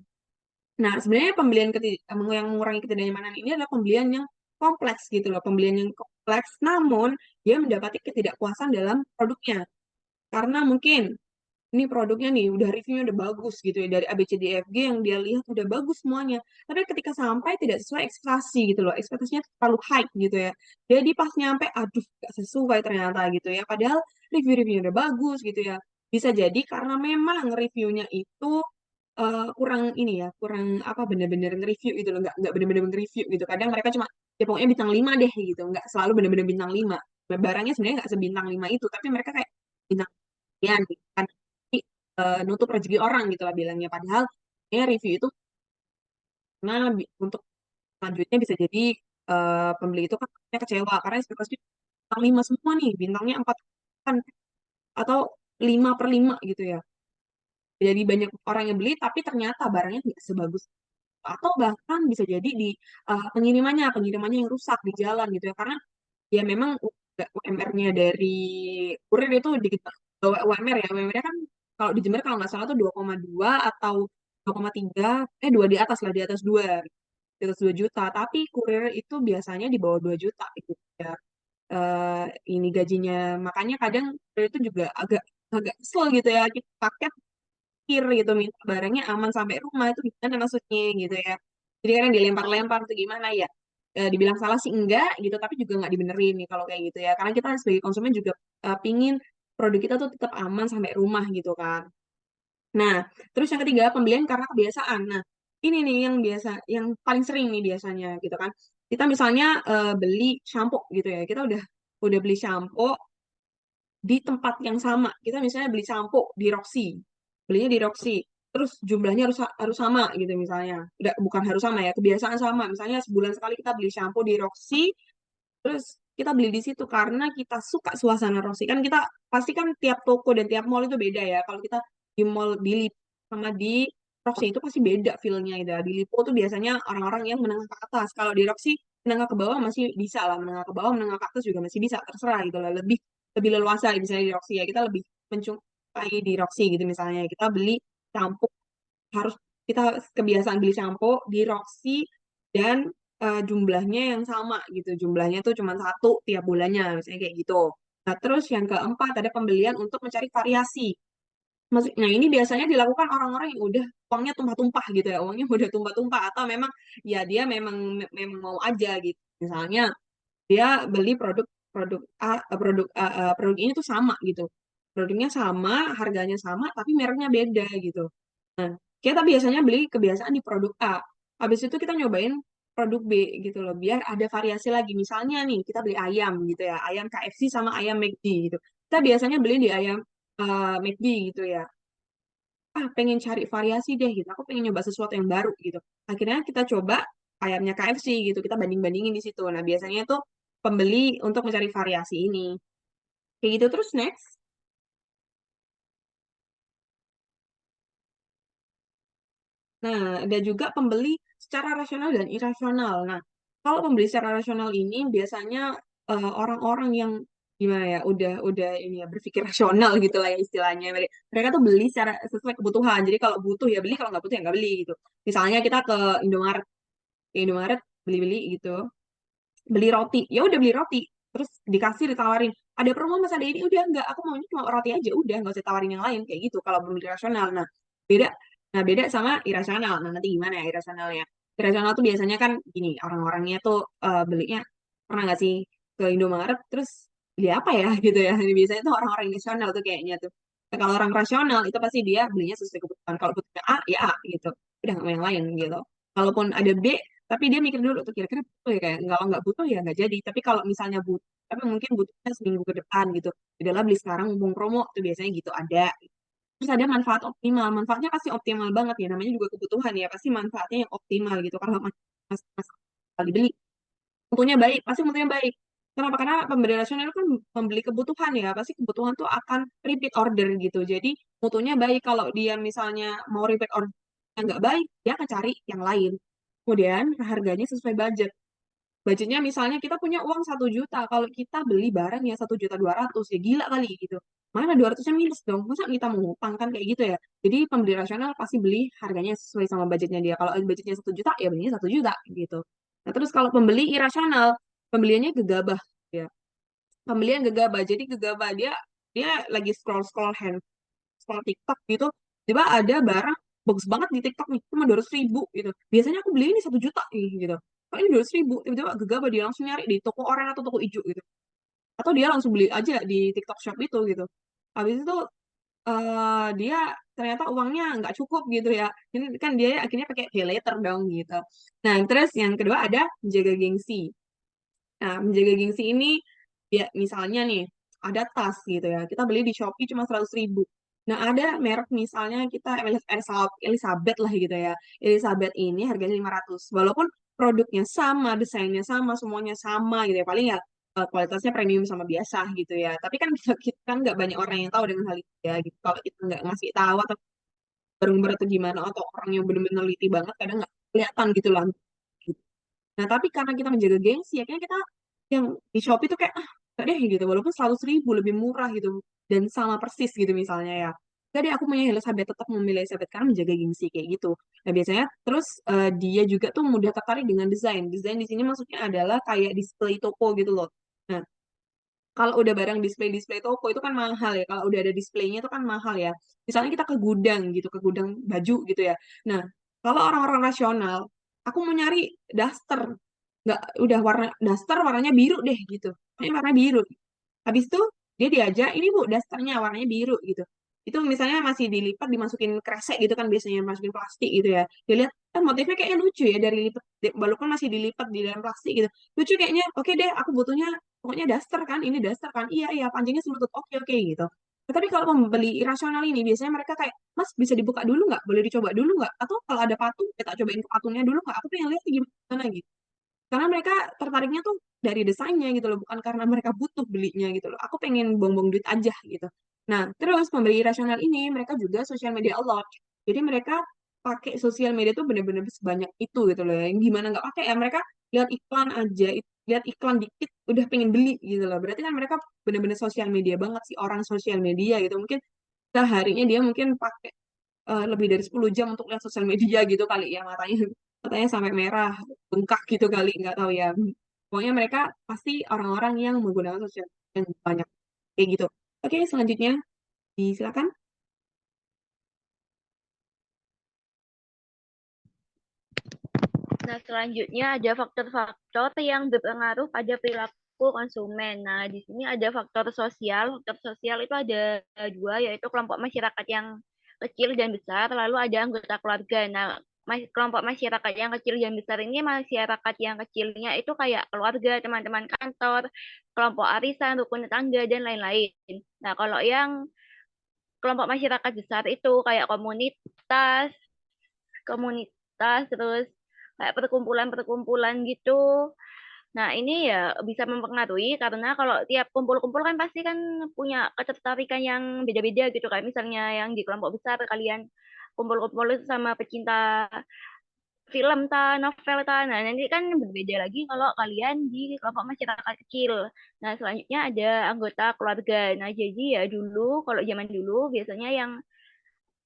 Nah, sebenarnya yang mengurangi ketidaknyamanan ini adalah pembelian yang kompleks gitu loh, pembelian yang kompleks, namun dia mendapati ketidakpuasan dalam produknya. Karena mungkin ini produknya nih udah reviewnya udah bagus gitu ya dari A B C D E F G yang dia lihat udah bagus semuanya, tapi ketika sampai tidak sesuai ekspektasi gitu loh, ekspektasinya terlalu high gitu ya, jadi pas nyampe aduh gak sesuai ternyata gitu ya, padahal review-reviewnya udah bagus gitu ya. Bisa jadi karena memang reviewnya itu kurang ini ya, kurang apa, bener-bener nge-review gitu loh, nggak bener-bener nge-review gitu, kadang mereka cuma ya pokoknya bintang 5 deh gitu, nggak selalu bener-bener bintang 5. Barangnya sebenarnya nggak sebintang 5 itu, tapi mereka kayak bintang sekian gitu kan. Jadi, nutup rezeki orang gitu lah bilangnya, padahal review itu karena untuk selanjutnya bisa jadi pembeli itu kan kecewa karena ekspektasi bintang 5 semua nih, bintangnya 4 kan, atau 5/5 gitu ya. Jadi banyak orang yang beli, tapi ternyata barangnya tidak sebagus, atau bahkan bisa jadi di pengirimannya yang rusak di jalan gitu ya, karena ya memang UMR-nya dari kurir itu dikit banget. UMR ya, UMR-nya kan kalau di Jember kalau nggak salah tuh 2,2 atau 2,3, 2 di atas lah, di atas 2 juta, tapi kurir itu biasanya di bawah 2 juta gitu ya. Ini gajinya, makanya kadang kurir itu juga agak agak kesel gitu ya, kita paket kir gitu, minta barangnya aman sampai rumah, itu gimana maksudnya gitu ya. Jadi kadang dilempar-lempar tuh gimana ya. Dibilang salah sih enggak gitu, tapi juga nggak dibenerin nih kalau kayak gitu ya, karena kita sebagai konsumen juga pingin produk kita tuh tetap aman sampai rumah gitu kan. Nah, terus yang ketiga, pembelian karena kebiasaan. Nah, ini nih yang paling sering nih biasanya gitu kan. Kita misalnya beli shampoo gitu ya, kita udah beli shampoo di tempat yang sama. Kita misalnya beli sampo di Roxy, belinya di Roxy, terus jumlahnya harus sama gitu misalnya. Udah, bukan harus sama ya, kebiasaan sama. Misalnya sebulan sekali kita beli sampo di Roxy, terus kita beli di situ karena kita suka suasana Roxy. Kan kita pasti kan tiap toko dan tiap mall itu beda ya. Kalau kita di mall di Lipo sama di Roxy itu pasti beda feel-nya gitu ya. Di Lipo tuh biasanya orang-orang yang menengah ke atas. Kalau di Roxy menengah ke bawah masih bisa lah, menengah ke bawah, menengah ke atas juga masih bisa, terserah gitu lah. Lebih lebih leluasa misalnya di Roxy ya. Kita lebih mencumpai di Roxy gitu misalnya. Kita beli sampo, harus kita kebiasaan beli sampo di Roxy, dan jumlahnya yang sama gitu. Jumlahnya tuh cuma satu tiap bulannya, misalnya kayak gitu. Nah, terus yang keempat ada pembelian untuk mencari variasi. Nah, ini biasanya dilakukan orang-orang yang udah uangnya tumpah-tumpah gitu ya, uangnya udah tumpah-tumpah, atau memang ya dia memang mau aja gitu. Misalnya dia beli produk produk A, produk ini tuh sama gitu. Produknya sama, harganya sama, tapi mereknya beda gitu. Nah, kita biasanya beli kebiasaan di produk A. Habis itu kita nyobain produk B gitu loh, biar ada variasi lagi. Misalnya nih, kita beli ayam gitu ya, ayam KFC sama ayam McD gitu. Kita biasanya beli di ayam McD gitu ya. Pengen cari variasi deh gitu. Aku pengen nyoba sesuatu yang baru gitu. Akhirnya kita coba ayamnya KFC gitu. Kita banding-bandingin di situ. Nah, biasanya tuh pembeli untuk mencari variasi ini. Kayak gitu terus next. Nah, ada juga pembeli secara rasional dan irasional. Nah, kalau pembeli secara rasional ini biasanya orang-orang yang gimana ya, udah ini ya, berpikir rasional gitu lah ya istilahnya. Mereka tuh beli secara sesuai kebutuhan. Jadi kalau butuh ya beli, kalau nggak butuh ya nggak beli gitu. Misalnya kita ke Indomaret beli-beli gitu, beli roti, ya udah beli roti, terus ditawarin ada promo mas, ada ini, udah nggak, aku maunya cuma roti aja, udah nggak usah tawarin yang lain kayak gitu kalau belum rasional. Beda beda sama irasional. Nah, nanti gimana ya irasionalnya. Irasional tuh biasanya kan gini, orang-orangnya tuh belinya, pernah nggak sih ke Indomaret terus beli apa ya gitu ya. Ini biasanya tuh orang-orang irasional tuh kayaknya tuh. Nah, kalau orang rasional itu pasti dia belinya sesuai kebutuhan. Kalau butuhnya A ya A gitu, udah nggak mau yang lain gitu. Kalaupun ada B, tapi dia mikir dulu tuh kira-kira butuh ya, kayak kalau nggak butuh ya nggak jadi. Tapi kalau misalnya butuh, tapi mungkin butuhnya seminggu ke depan gitu, udahlah beli sekarang mumpung promo tuh, biasanya gitu ada. Terus ada manfaat optimal, manfaatnya pasti optimal banget ya, namanya juga kebutuhan ya, pasti manfaatnya yang optimal gitu. Kalau mas kali beli, mutunya baik, pasti mutunya baik. Kenapa? Karena pembeli rasional itu kan membeli kebutuhan ya, pasti kebutuhan tuh akan repeat order gitu. Jadi mutunya baik. Kalau dia misalnya mau repeat order yang nggak baik, dia akan cari yang lain. Kemudian harganya sesuai budget. Budgetnya misalnya kita punya uang 1 juta, kalau kita beli barang ya 1,2 juta, ya gila kali gitu. Mana 200-nya minus dong, masa kita mau ngutang kan kayak gitu ya. Jadi pembeli rasional pasti beli harganya sesuai sama budgetnya dia. Kalau budgetnya 1 juta, ya belinya 1 juta gitu. Nah, terus kalau pembeli irasional, pembeliannya gegabah ya. Pembelian gegabah, jadi gegabah dia dia lagi scroll scroll TikTok gitu, tiba ada barang bagus banget di TikTok nih, cuma 200 ribu gitu. Biasanya aku beli ini 1 juta nih gitu. Kok ini 200 ribu? Tiba-tiba gegabah dia langsung nyari di toko orang atau toko hijau gitu. Atau dia langsung beli aja di TikTok Shop itu gitu. Habis itu dia ternyata uangnya nggak cukup gitu ya. Ini kan dia akhirnya pakai pay later dong gitu. Nah, terus yang kedua ada menjaga gengsi. Nah, menjaga gengsi ini ya misalnya nih ada tas gitu ya. Kita beli di Shopee cuma 100 ribu. Nah, ada merek misalnya kita Elizabeth lah gitu ya. Elizabeth ini harganya 500. Walaupun produknya sama, desainnya sama, semuanya sama gitu ya. Paling ya kualitasnya premium sama biasa gitu ya. Tapi kan kita kan nggak banyak orang yang tahu dengan hal itu ya gitu. Kalau kita nggak ngasih tahu atau bareng-bareng atau gimana atau orang yang benar-benar teliti banget kadang nggak kelihatan gitu lah. Gitu. Nah tapi karena kita menjaga gengsi, ya kayaknya kita yang di Shopee tuh kayak gak deh gitu, walaupun 100.000 lebih murah gitu dan sama persis gitu misalnya ya. Gak deh aku punya Elizabeth, tetap memilih Elizabeth karena menjaga gengsi kayak gitu. Nah biasanya terus dia juga tuh mudah tertarik dengan desain. Desain di sini maksudnya adalah kayak display toko gitu loh. Nah kalau udah barang display-display toko itu kan mahal ya. Kalau udah ada displaynya itu kan mahal ya. Misalnya kita ke gudang gitu, ke gudang baju gitu ya. Nah, kalau orang-orang rasional, aku mau nyari daster. Nggak, udah warna daster warnanya biru deh gitu. Ini warna biru. Habis itu dia diajak, ini Bu, dasternya warnanya biru gitu. Itu misalnya masih dilipat, dimasukin kresek gitu kan biasanya, masukin plastik gitu ya. Dia lihat, motifnya kayaknya lucu ya dari lipat, walaupun masih dilipat di dalam plastik gitu. Lucu kayaknya, oke deh, aku butuhnya, pokoknya daster kan, ini daster kan, iya, iya, panjangnya selutut, oke, oke gitu. Tapi kalau pembeli irasional ini, biasanya mereka kayak, Mas bisa dibuka dulu nggak? Boleh dicoba dulu nggak? Atau kalau ada patung, kita cobain ke patungnya dulu nggak? Aku pengen lihat gimana gitu. Karena mereka tertariknya tuh dari desainnya gitu loh, bukan karena mereka butuh belinya gitu loh. Aku pengen buang-buang duit aja gitu. Nah, terus pembeli irasional ini mereka juga sosial media a lot. Jadi mereka pakai sosial media tuh bener-bener sebanyak itu gitu loh. Yang gimana nggak pakai ya mereka lihat iklan aja, lihat iklan dikit udah pengen beli gitu loh. Berarti kan mereka bener-bener sosial media banget sih, orang sosial media gitu. Mungkin seharinya dia mungkin pakai lebih dari 10 jam untuk lihat sosial media gitu kali ya, matanya sampai merah, bengkak gitu kali, nggak tahu ya. Pokoknya mereka pasti orang-orang yang menggunakan sosial media yang banyak kayak gitu. Oke, selanjutnya silakan. Nah, selanjutnya ada faktor-faktor yang berpengaruh pada perilaku konsumen. Nah, di sini ada faktor sosial. Faktor sosial itu ada dua, yaitu kelompok masyarakat yang kecil dan besar, lalu ada anggota keluarga. Nah, kelompok masyarakat yang kecil dan besar ini masyarakat yang kecilnya itu kayak keluarga, teman-teman kantor, kelompok arisan, rukun tetangga, dan lain-lain. Nah, kalau yang kelompok masyarakat besar itu kayak komunitas, terus kayak perkumpulan-perkumpulan gitu. Nah, ini ya bisa mempengaruhi karena kalau tiap kumpul-kumpul kan pasti kan punya ketertarikan yang beda-beda gitu kan. Misalnya yang di kelompok besar kalian kumpul-kumpul itu sama pecinta film ta, novel ta. Nah, nanti kan berbeda lagi kalau kalian di kelompok masyarakat kecil. Nah, selanjutnya ada anggota keluarga. Nah, jadi ya dulu, kalau zaman dulu biasanya yang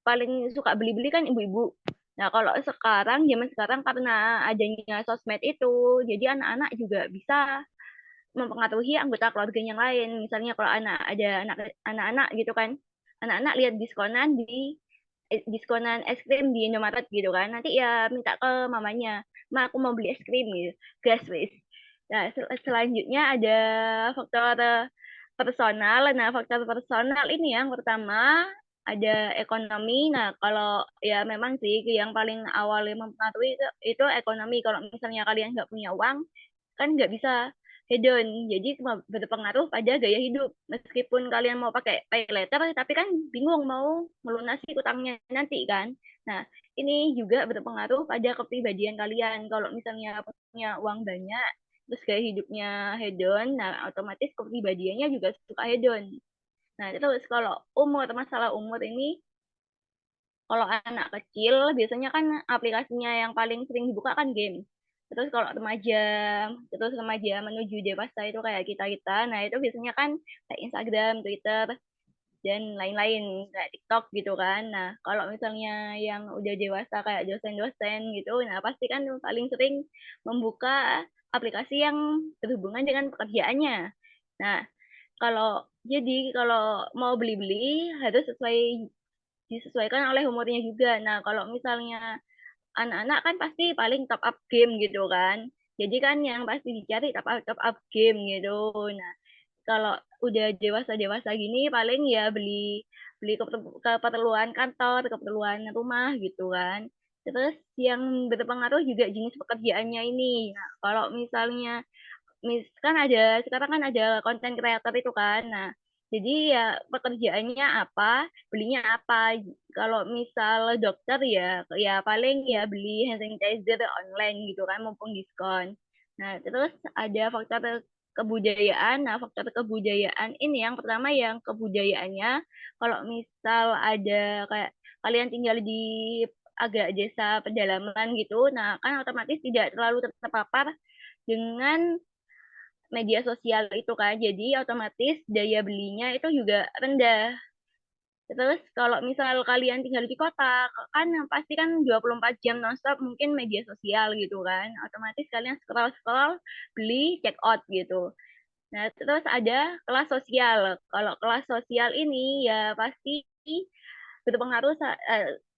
paling suka beli-beli kan ibu-ibu. Nah, kalau sekarang, zaman sekarang karena adanya sosmed itu, jadi anak-anak juga bisa mempengaruhi anggota keluarga yang lain. Misalnya kalau ada anak-anak gitu kan, anak-anak lihat diskonan es krim di Indomaret gitu kan, nanti ya minta ke mamanya, Ma aku mau beli es krim gitu, gas wis. Nah, selanjutnya ada faktor personal. Nah, faktor personal ini yang pertama ada ekonomi. Nah, kalau ya memang sih yang paling awal yang mempengaruhi itu ekonomi. Kalau misalnya kalian nggak punya uang, kan nggak bisa hedon. Jadi berpengaruh pada gaya hidup. Meskipun kalian mau pakai pay later, tapi kan bingung mau melunasi utangnya nanti kan. Nah, ini juga berpengaruh pada kepribadian kalian. Kalau misalnya punya uang banyak, terus gaya hidupnya hedon, nah otomatis kepribadiannya juga suka hedon. Nah, terus kalau masalah umur ini, kalau anak kecil biasanya kan aplikasinya yang paling sering dibuka kan game. Terus remaja menuju dewasa itu kayak kita-kita. Nah, itu biasanya kan kayak Instagram, Twitter, dan lain-lain kayak TikTok gitu kan. Nah, kalau misalnya yang udah dewasa kayak dosen-dosen gitu, nah pasti kan paling sering membuka aplikasi yang berhubungan dengan pekerjaannya. Nah, kalau mau beli-beli harus disesuaikan oleh umurnya juga. Nah, kalau misalnya anak-anak kan pasti paling top up game gitu kan. Jadi kan yang pasti dicari top up game gitu. Nah, kalau udah dewasa-dewasa gini paling ya beli beli keperluan kantor, keperluan rumah gitu kan. Terus yang berpengaruh juga jenis pekerjaannya ini. Nah, kalau misalnya kan sekarang kan ada konten kreator itu kan. Nah, Jadi ya pekerjaannya apa, belinya apa. Kalau misal dokter ya paling ya beli hand sanitizer online gitu kan mumpung diskon. Nah, terus ada faktor kebudayaan. Nah, faktor kebudayaan ini yang pertama yang kebudayaannya kalau misal ada kayak kalian tinggal di agak desa pedalaman gitu, nah kan otomatis tidak terlalu terpapar dengan media sosial itu kan. Jadi otomatis daya belinya itu juga rendah. Terus kalau misal kalian tinggal di kota, kan pasti kan 24 jam nonstop mungkin media sosial gitu kan. Otomatis kalian scroll-scroll, beli, check out gitu. Nah, terus ada kelas sosial. Kalau kelas sosial ini ya pasti berpengaruh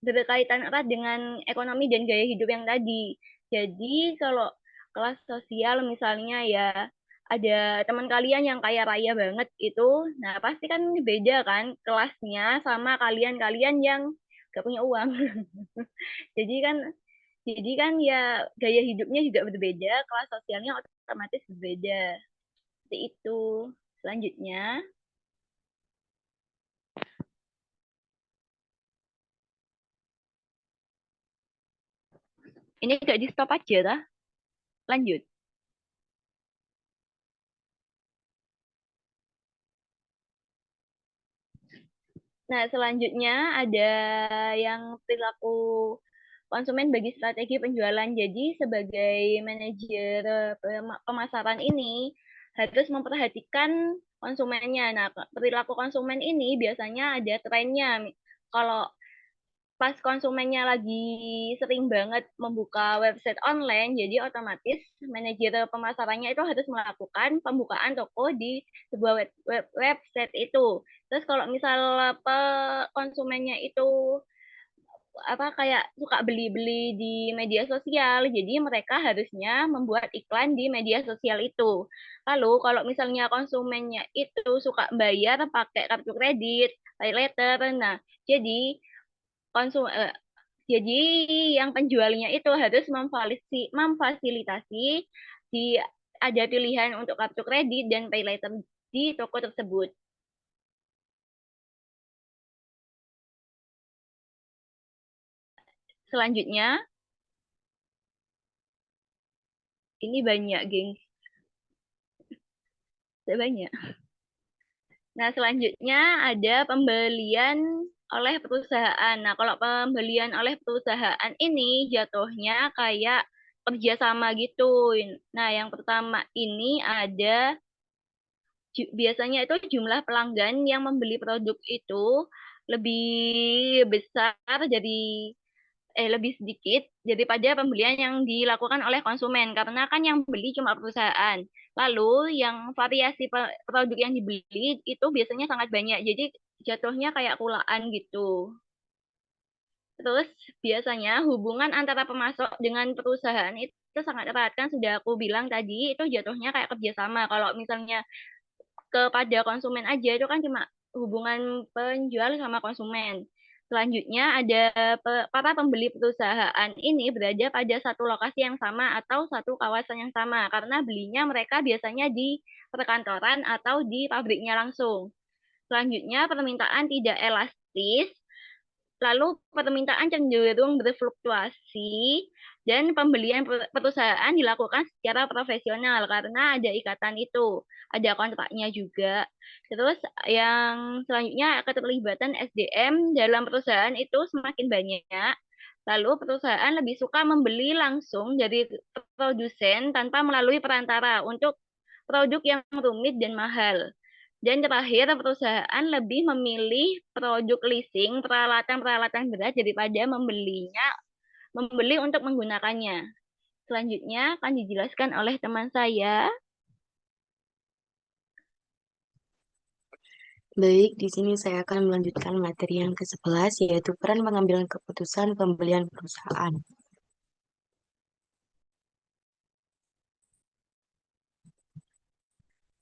berkaitan erat dengan ekonomi dan gaya hidup yang tadi. Jadi kalau kelas sosial misalnya ya ada teman kalian yang kaya raya banget itu, nah pasti kan beda kan kelasnya sama kalian-kalian yang gak punya uang. Jadi kan ya gaya hidupnya juga berbeda, kelas sosialnya otomatis berbeda. Seperti itu. Selanjutnya, ini gak di stop aja lah. Lanjut. Nah, selanjutnya ada yang perilaku konsumen bagi strategi penjualan. Jadi, sebagai manajer pemasaran ini harus memperhatikan konsumennya. Nah, perilaku konsumen ini biasanya ada trennya. Kalau pas konsumennya lagi sering banget membuka website online, jadi otomatis manajer pemasarannya itu harus melakukan pembukaan toko di sebuah website itu. Terus kalau misal konsumennya itu kayak suka beli-beli di media sosial, jadi mereka harusnya membuat iklan di media sosial itu. Lalu kalau misalnya konsumennya itu suka bayar pakai kartu kredit, pay later, nah jadi konsum eh, jadi yang penjualnya itu harus memfasilitasi di ada pilihan untuk kartu kredit dan pay later di toko tersebut. Selanjutnya, ini banyak, geng. Banyak. Nah, selanjutnya ada pembelian oleh perusahaan. Nah, kalau pembelian oleh perusahaan ini jatuhnya kayak kerjasama gitu. Nah, yang pertama ini ada biasanya itu jumlah pelanggan yang membeli produk itu lebih besar jadi lebih sedikit daripada pembelian yang dilakukan oleh konsumen karena kan yang beli cuma perusahaan. Lalu yang variasi produk yang dibeli itu biasanya sangat banyak. Jadi jatuhnya kayak kulaan gitu. Terus biasanya hubungan antara pemasok dengan perusahaan itu sangat erat kan sudah aku bilang tadi itu jatuhnya kayak kerjasama. Kalau misalnya kepada konsumen aja itu kan cuma hubungan penjual sama konsumen. Selanjutnya ada para pembeli perusahaan ini berada pada satu lokasi yang sama atau satu kawasan yang sama karena belinya mereka biasanya di perkantoran atau di pabriknya langsung. Selanjutnya permintaan tidak elastis, lalu permintaan cenderung berfluktuasi dan pembelian perusahaan dilakukan secara profesional karena ada ikatan itu, ada kontraknya juga. Terus yang selanjutnya keterlibatan SDM dalam perusahaan itu semakin banyak. Lalu perusahaan lebih suka membeli langsung dari produsen tanpa melalui perantara untuk produk yang rumit dan mahal. Dan terakhir, perusahaan lebih memilih produk leasing peralatan-peralatan berat daripada membeli untuk menggunakannya. Selanjutnya akan dijelaskan oleh teman saya. Baik, di sini saya akan melanjutkan materi yang ke-11, yaitu peran pengambilan keputusan pembelian perusahaan.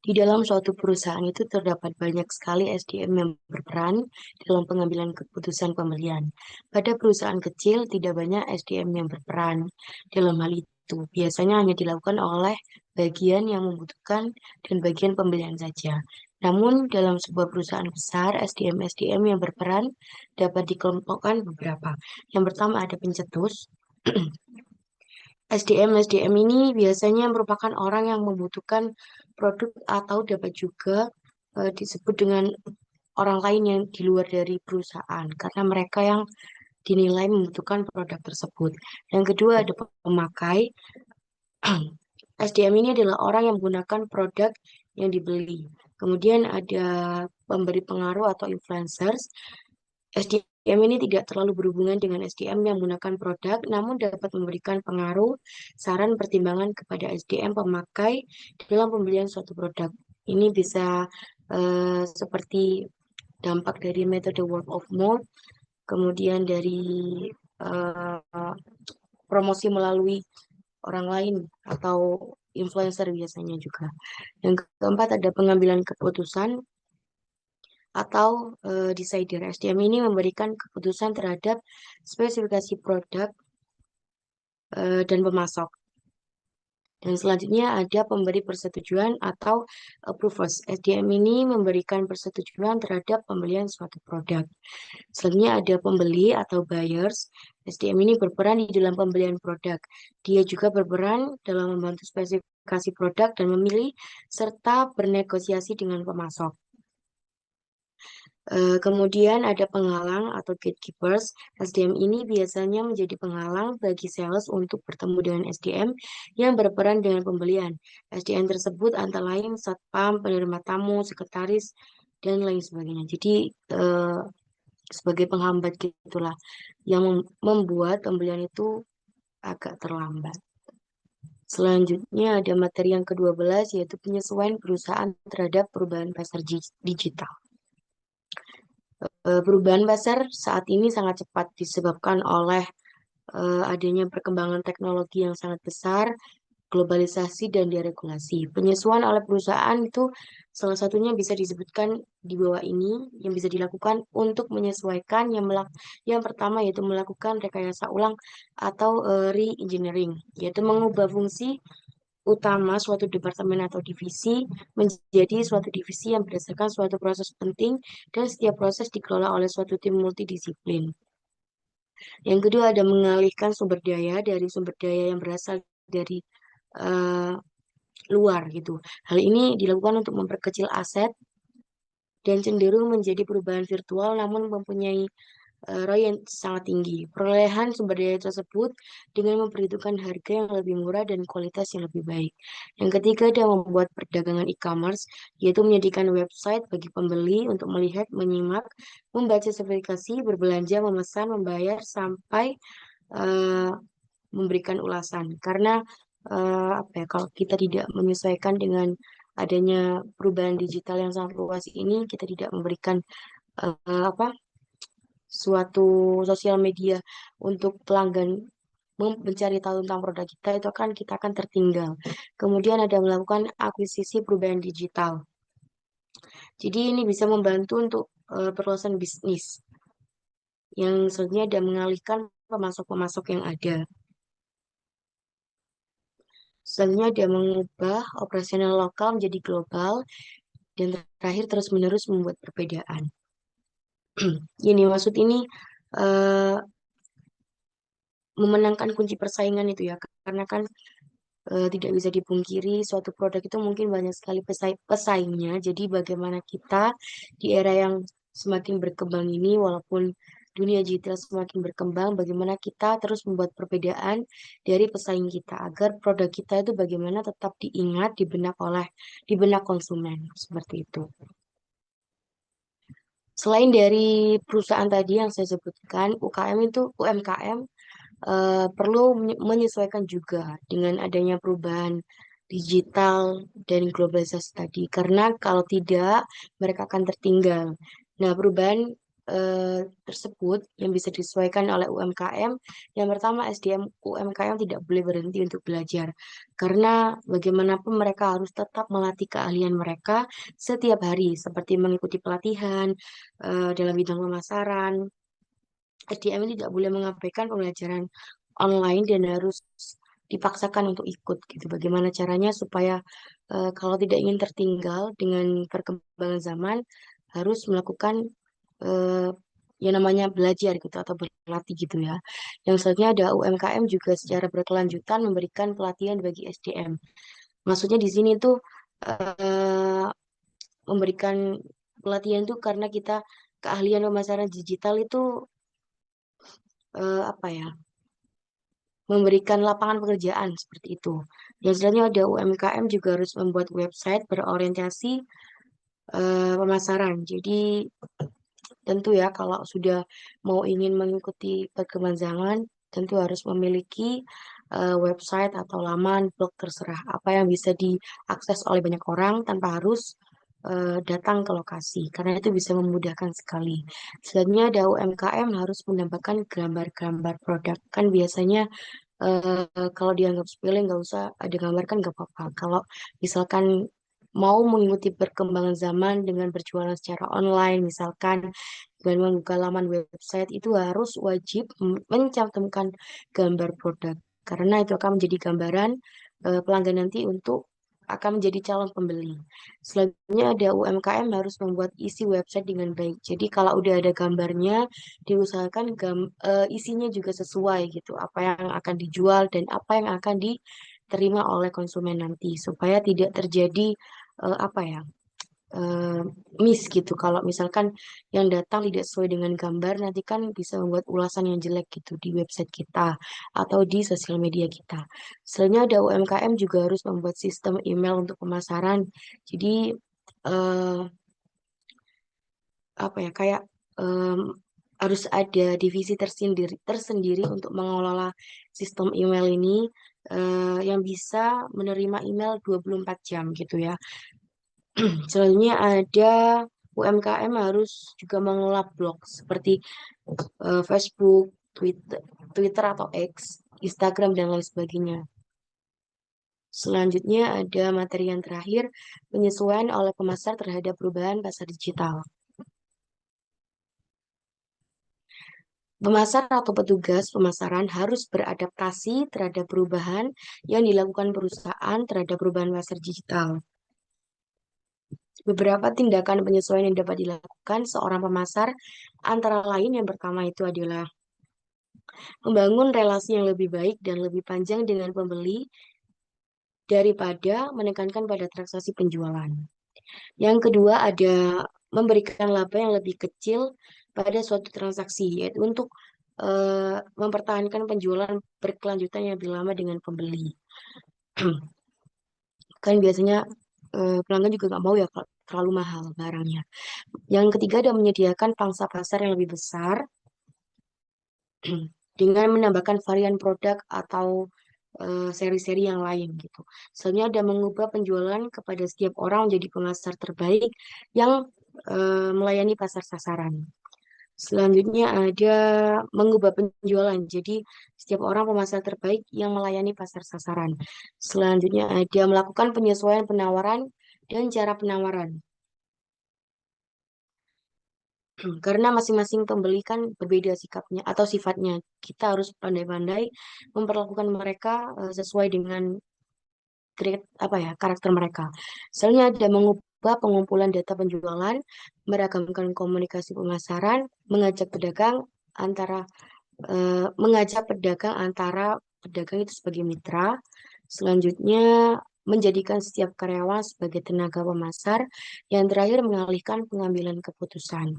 Di dalam suatu perusahaan itu terdapat banyak sekali SDM yang berperan dalam pengambilan keputusan pembelian. Pada perusahaan kecil tidak banyak SDM yang berperan dalam hal itu. Biasanya hanya dilakukan oleh bagian yang membutuhkan dan bagian pembelian saja. Namun, dalam sebuah perusahaan besar, SDM-SDM yang berperan dapat dikelompokkan beberapa. Yang pertama ada pencetus. SDM-SDM ini biasanya merupakan orang yang membutuhkan produk atau dapat juga disebut dengan orang lain yang di luar dari perusahaan karena mereka yang dinilai membutuhkan produk tersebut. Yang kedua ada pemakai. SDM ini adalah orang yang menggunakan produk yang dibeli. Kemudian ada pemberi pengaruh atau influencers. SDM ini tidak terlalu berhubungan dengan SDM yang menggunakan produk, namun dapat memberikan pengaruh, saran, pertimbangan kepada SDM pemakai dalam pembelian suatu produk. Ini bisa seperti dampak dari metode word of mouth, kemudian dari promosi melalui orang lain atau influencer biasanya juga. Yang keempat ada pengambilan keputusan atau decider. SDM ini memberikan keputusan terhadap spesifikasi produk dan pemasok. Dan selanjutnya ada pemberi persetujuan atau approvers. SDM ini memberikan persetujuan terhadap pembelian suatu produk. Selanjutnya ada pembeli atau buyers. SDM ini berperan di dalam pembelian produk. Dia juga berperan dalam membantu spesifikasi produk dan memilih serta bernegosiasi dengan pemasok. Kemudian ada penghalang atau gatekeepers. SDM ini biasanya menjadi penghalang bagi sales untuk bertemu dengan SDM yang berperan dengan pembelian. SDM tersebut antara lain satpam, penerima tamu, sekretaris, dan lain sebagainya. Jadi sebagai penghambat gitulah yang membuat pembelian itu agak terlambat. Selanjutnya ada materi yang ke-12 yaitu penyesuaian perusahaan terhadap perubahan pasar digital. Perubahan pasar saat ini sangat cepat disebabkan oleh adanya perkembangan teknologi yang sangat besar, globalisasi dan deregulasi. Penyesuaian oleh perusahaan itu salah satunya bisa disebutkan di bawah ini yang bisa dilakukan untuk menyesuaikan yang pertama yaitu melakukan rekayasa ulang atau re-engineering, yaitu mengubah fungsi utama suatu departemen atau divisi menjadi suatu divisi yang berdasarkan suatu proses penting dan setiap proses dikelola oleh suatu tim multidisiplin. Yang kedua ada mengalihkan sumber daya dari sumber daya yang berasal dari luar gitu. Hal ini dilakukan untuk memperkecil aset dan cenderung menjadi perubahan virtual namun mempunyai ROI yang sangat tinggi. Perolehan sumber daya tersebut dengan memperhitungkan harga yang lebih murah dan kualitas yang lebih baik. Yang ketiga adalah membuat perdagangan e-commerce, yaitu menyediakan website bagi pembeli untuk melihat, menyimak, membaca spesifikasi, berbelanja, memesan, membayar, sampai memberikan ulasan. Karena kalau kita tidak menyesuaikan dengan adanya perubahan digital yang sangat luas ini, kita tidak memberikan suatu sosial media untuk pelanggan mencari tahu tentang produk kita, itu kita akan tertinggal. Kemudian ada melakukan akuisisi perubahan digital. Jadi ini bisa membantu untuk perluasan bisnis. Yang selanjutnya ada mengalihkan pemasok-pemasok yang ada. Selanjutnya ada mengubah operasional lokal menjadi global. Dan terakhir terus-menerus membuat perbedaan. Ini maksud ini memenangkan kunci persaingan itu ya, karena kan tidak bisa dipungkiri suatu produk itu mungkin banyak sekali pesaingnya. Jadi bagaimana kita di era yang semakin berkembang ini, walaupun dunia digital semakin berkembang, bagaimana kita terus membuat perbedaan dari pesaing kita agar produk kita itu bagaimana tetap diingat di benak konsumen seperti itu. Selain dari perusahaan tadi yang saya sebutkan, UMKM perlu menyesuaikan juga dengan adanya perubahan digital dan globalisasi tadi. Karena kalau tidak, mereka akan tertinggal. Nah, perubahan tersebut yang bisa disesuaikan oleh UMKM, yang pertama SDM UMKM tidak boleh berhenti untuk belajar. Karena bagaimanapun mereka harus tetap melatih keahlian mereka setiap hari, seperti mengikuti pelatihan dalam bidang pemasaran. SDM ini tidak boleh mengabaikan pembelajaran online dan harus dipaksakan untuk ikut gitu. Bagaimana caranya supaya kalau tidak ingin tertinggal dengan perkembangan zaman harus melakukan eh, yang namanya belajar gitu atau berlatih gitu ya. Yang selanjutnya ada UMKM juga secara berkelanjutan memberikan pelatihan bagi SDM. Maksudnya di sini tuh eh, memberikan pelatihan itu karena kita keahlian pemasaran digital itu apa ya, memberikan lapangan pekerjaan seperti itu. Yang selanjutnya ada UMKM juga harus membuat website berorientasi pemasaran. Jadi tentu ya kalau sudah mau ingin mengikuti perkembangan zaman, tentu harus memiliki website atau laman blog terserah apa yang bisa diakses oleh banyak orang tanpa harus datang ke lokasi, karena itu bisa memudahkan sekali. Selanjutnya ada UMKM harus menambahkan gambar-gambar produk. Kan biasanya kalau dianggap sepele nggak usah ada gambar kan nggak apa-apa. Kalau misalkan mau mengikuti perkembangan zaman dengan berjualan secara online, misalkan dengan membuka laman website itu harus wajib mencantumkan gambar produk karena itu akan menjadi gambaran pelanggan nanti untuk akan menjadi calon pembeli. Selanjutnya ada UMKM harus membuat isi website dengan baik. Jadi kalau udah ada gambarnya, diusahakan isinya juga sesuai gitu, apa yang akan dijual dan apa yang akan diterima oleh konsumen nanti, supaya tidak terjadi apa ya, eh, miss gitu. Kalau misalkan yang datang tidak sesuai dengan gambar, nanti kan bisa membuat ulasan yang jelek gitu di website kita atau di sosial media kita. Selanjutnya ada UMKM juga harus membuat sistem email untuk pemasaran. Jadi eh, apa ya, kayak em, harus ada divisi tersendiri tersendiri untuk mengelola sistem email ini yang bisa menerima email 24 jam gitu ya. Selanjutnya ada UMKM harus juga mengelola blog seperti Facebook, Twitter atau X, Instagram dan lain sebagainya. Selanjutnya ada materi yang terakhir, penyesuaian oleh pemasar terhadap perubahan pasar digital. Pemasar atau petugas pemasaran harus beradaptasi terhadap perubahan yang dilakukan perusahaan terhadap perubahan pasar digital. Beberapa tindakan penyesuaian yang dapat dilakukan seorang pemasar antara lain yang pertama itu adalah membangun relasi yang lebih baik dan lebih panjang dengan pembeli daripada menekankan pada transaksi penjualan. Yang kedua ada memberikan laba yang lebih kecil pada suatu transaksi, yaitu untuk mempertahankan penjualan berkelanjutan yang lebih lama dengan pembeli. Kan biasanya pelanggan juga nggak mau ya kalau terlalu mahal barangnya. Yang ketiga ada menyediakan pangsa pasar yang lebih besar dengan menambahkan varian produk atau seri-seri yang lain gitu. Selanjutnya ada mengubah penjualan kepada setiap orang menjadi pemasar terbaik yang melayani pasar sasaran. Selanjutnya ada mengubah penjualan. Jadi setiap orang pemasar terbaik yang melayani pasar sasaran. Selanjutnya ada melakukan penyesuaian penawaran dan cara penawaran. Karena masing-masing pembeli kan berbeda sikapnya atau sifatnya. Kita harus pandai-pandai memperlakukan mereka sesuai dengan apa ya, karakter mereka. Misalnya ada mengubah pengumpulan data penjualan, meragamkan komunikasi pemasaran, mengajak pedagang antara pedagang itu sebagai mitra. Selanjutnya menjadikan setiap karyawan sebagai tenaga pemasar. Yang terakhir mengalihkan pengambilan keputusan.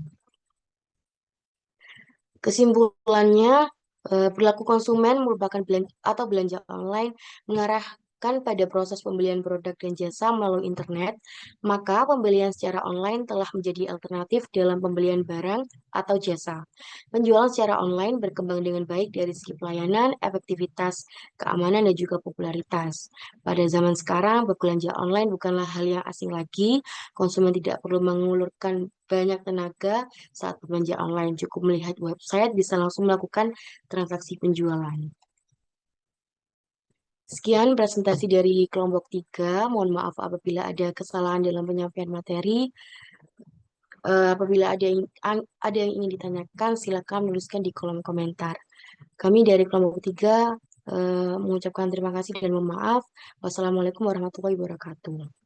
Kesimpulannya, perilaku konsumen merupakan belanja online mengarahkan pada proses pembelian produk dan jasa melalui internet, maka pembelian secara online telah menjadi alternatif dalam pembelian barang atau jasa. Penjualan secara online berkembang dengan baik dari segi pelayanan, efektivitas, keamanan, dan juga popularitas. Pada zaman sekarang, berbelanja online bukanlah hal yang asing lagi. Konsumen tidak perlu mengulurkan banyak tenaga saat berbelanja online. Cukup melihat website, bisa langsung melakukan transaksi penjualan. Sekian presentasi dari kelompok 3. Mohon maaf apabila ada kesalahan dalam penyampaian materi. Apabila ada yang ingin ditanyakan, silakan menuliskan di kolom komentar. Kami dari kelompok 3 mengucapkan terima kasih dan mohon maaf. Wassalamualaikum warahmatullahi wabarakatuh.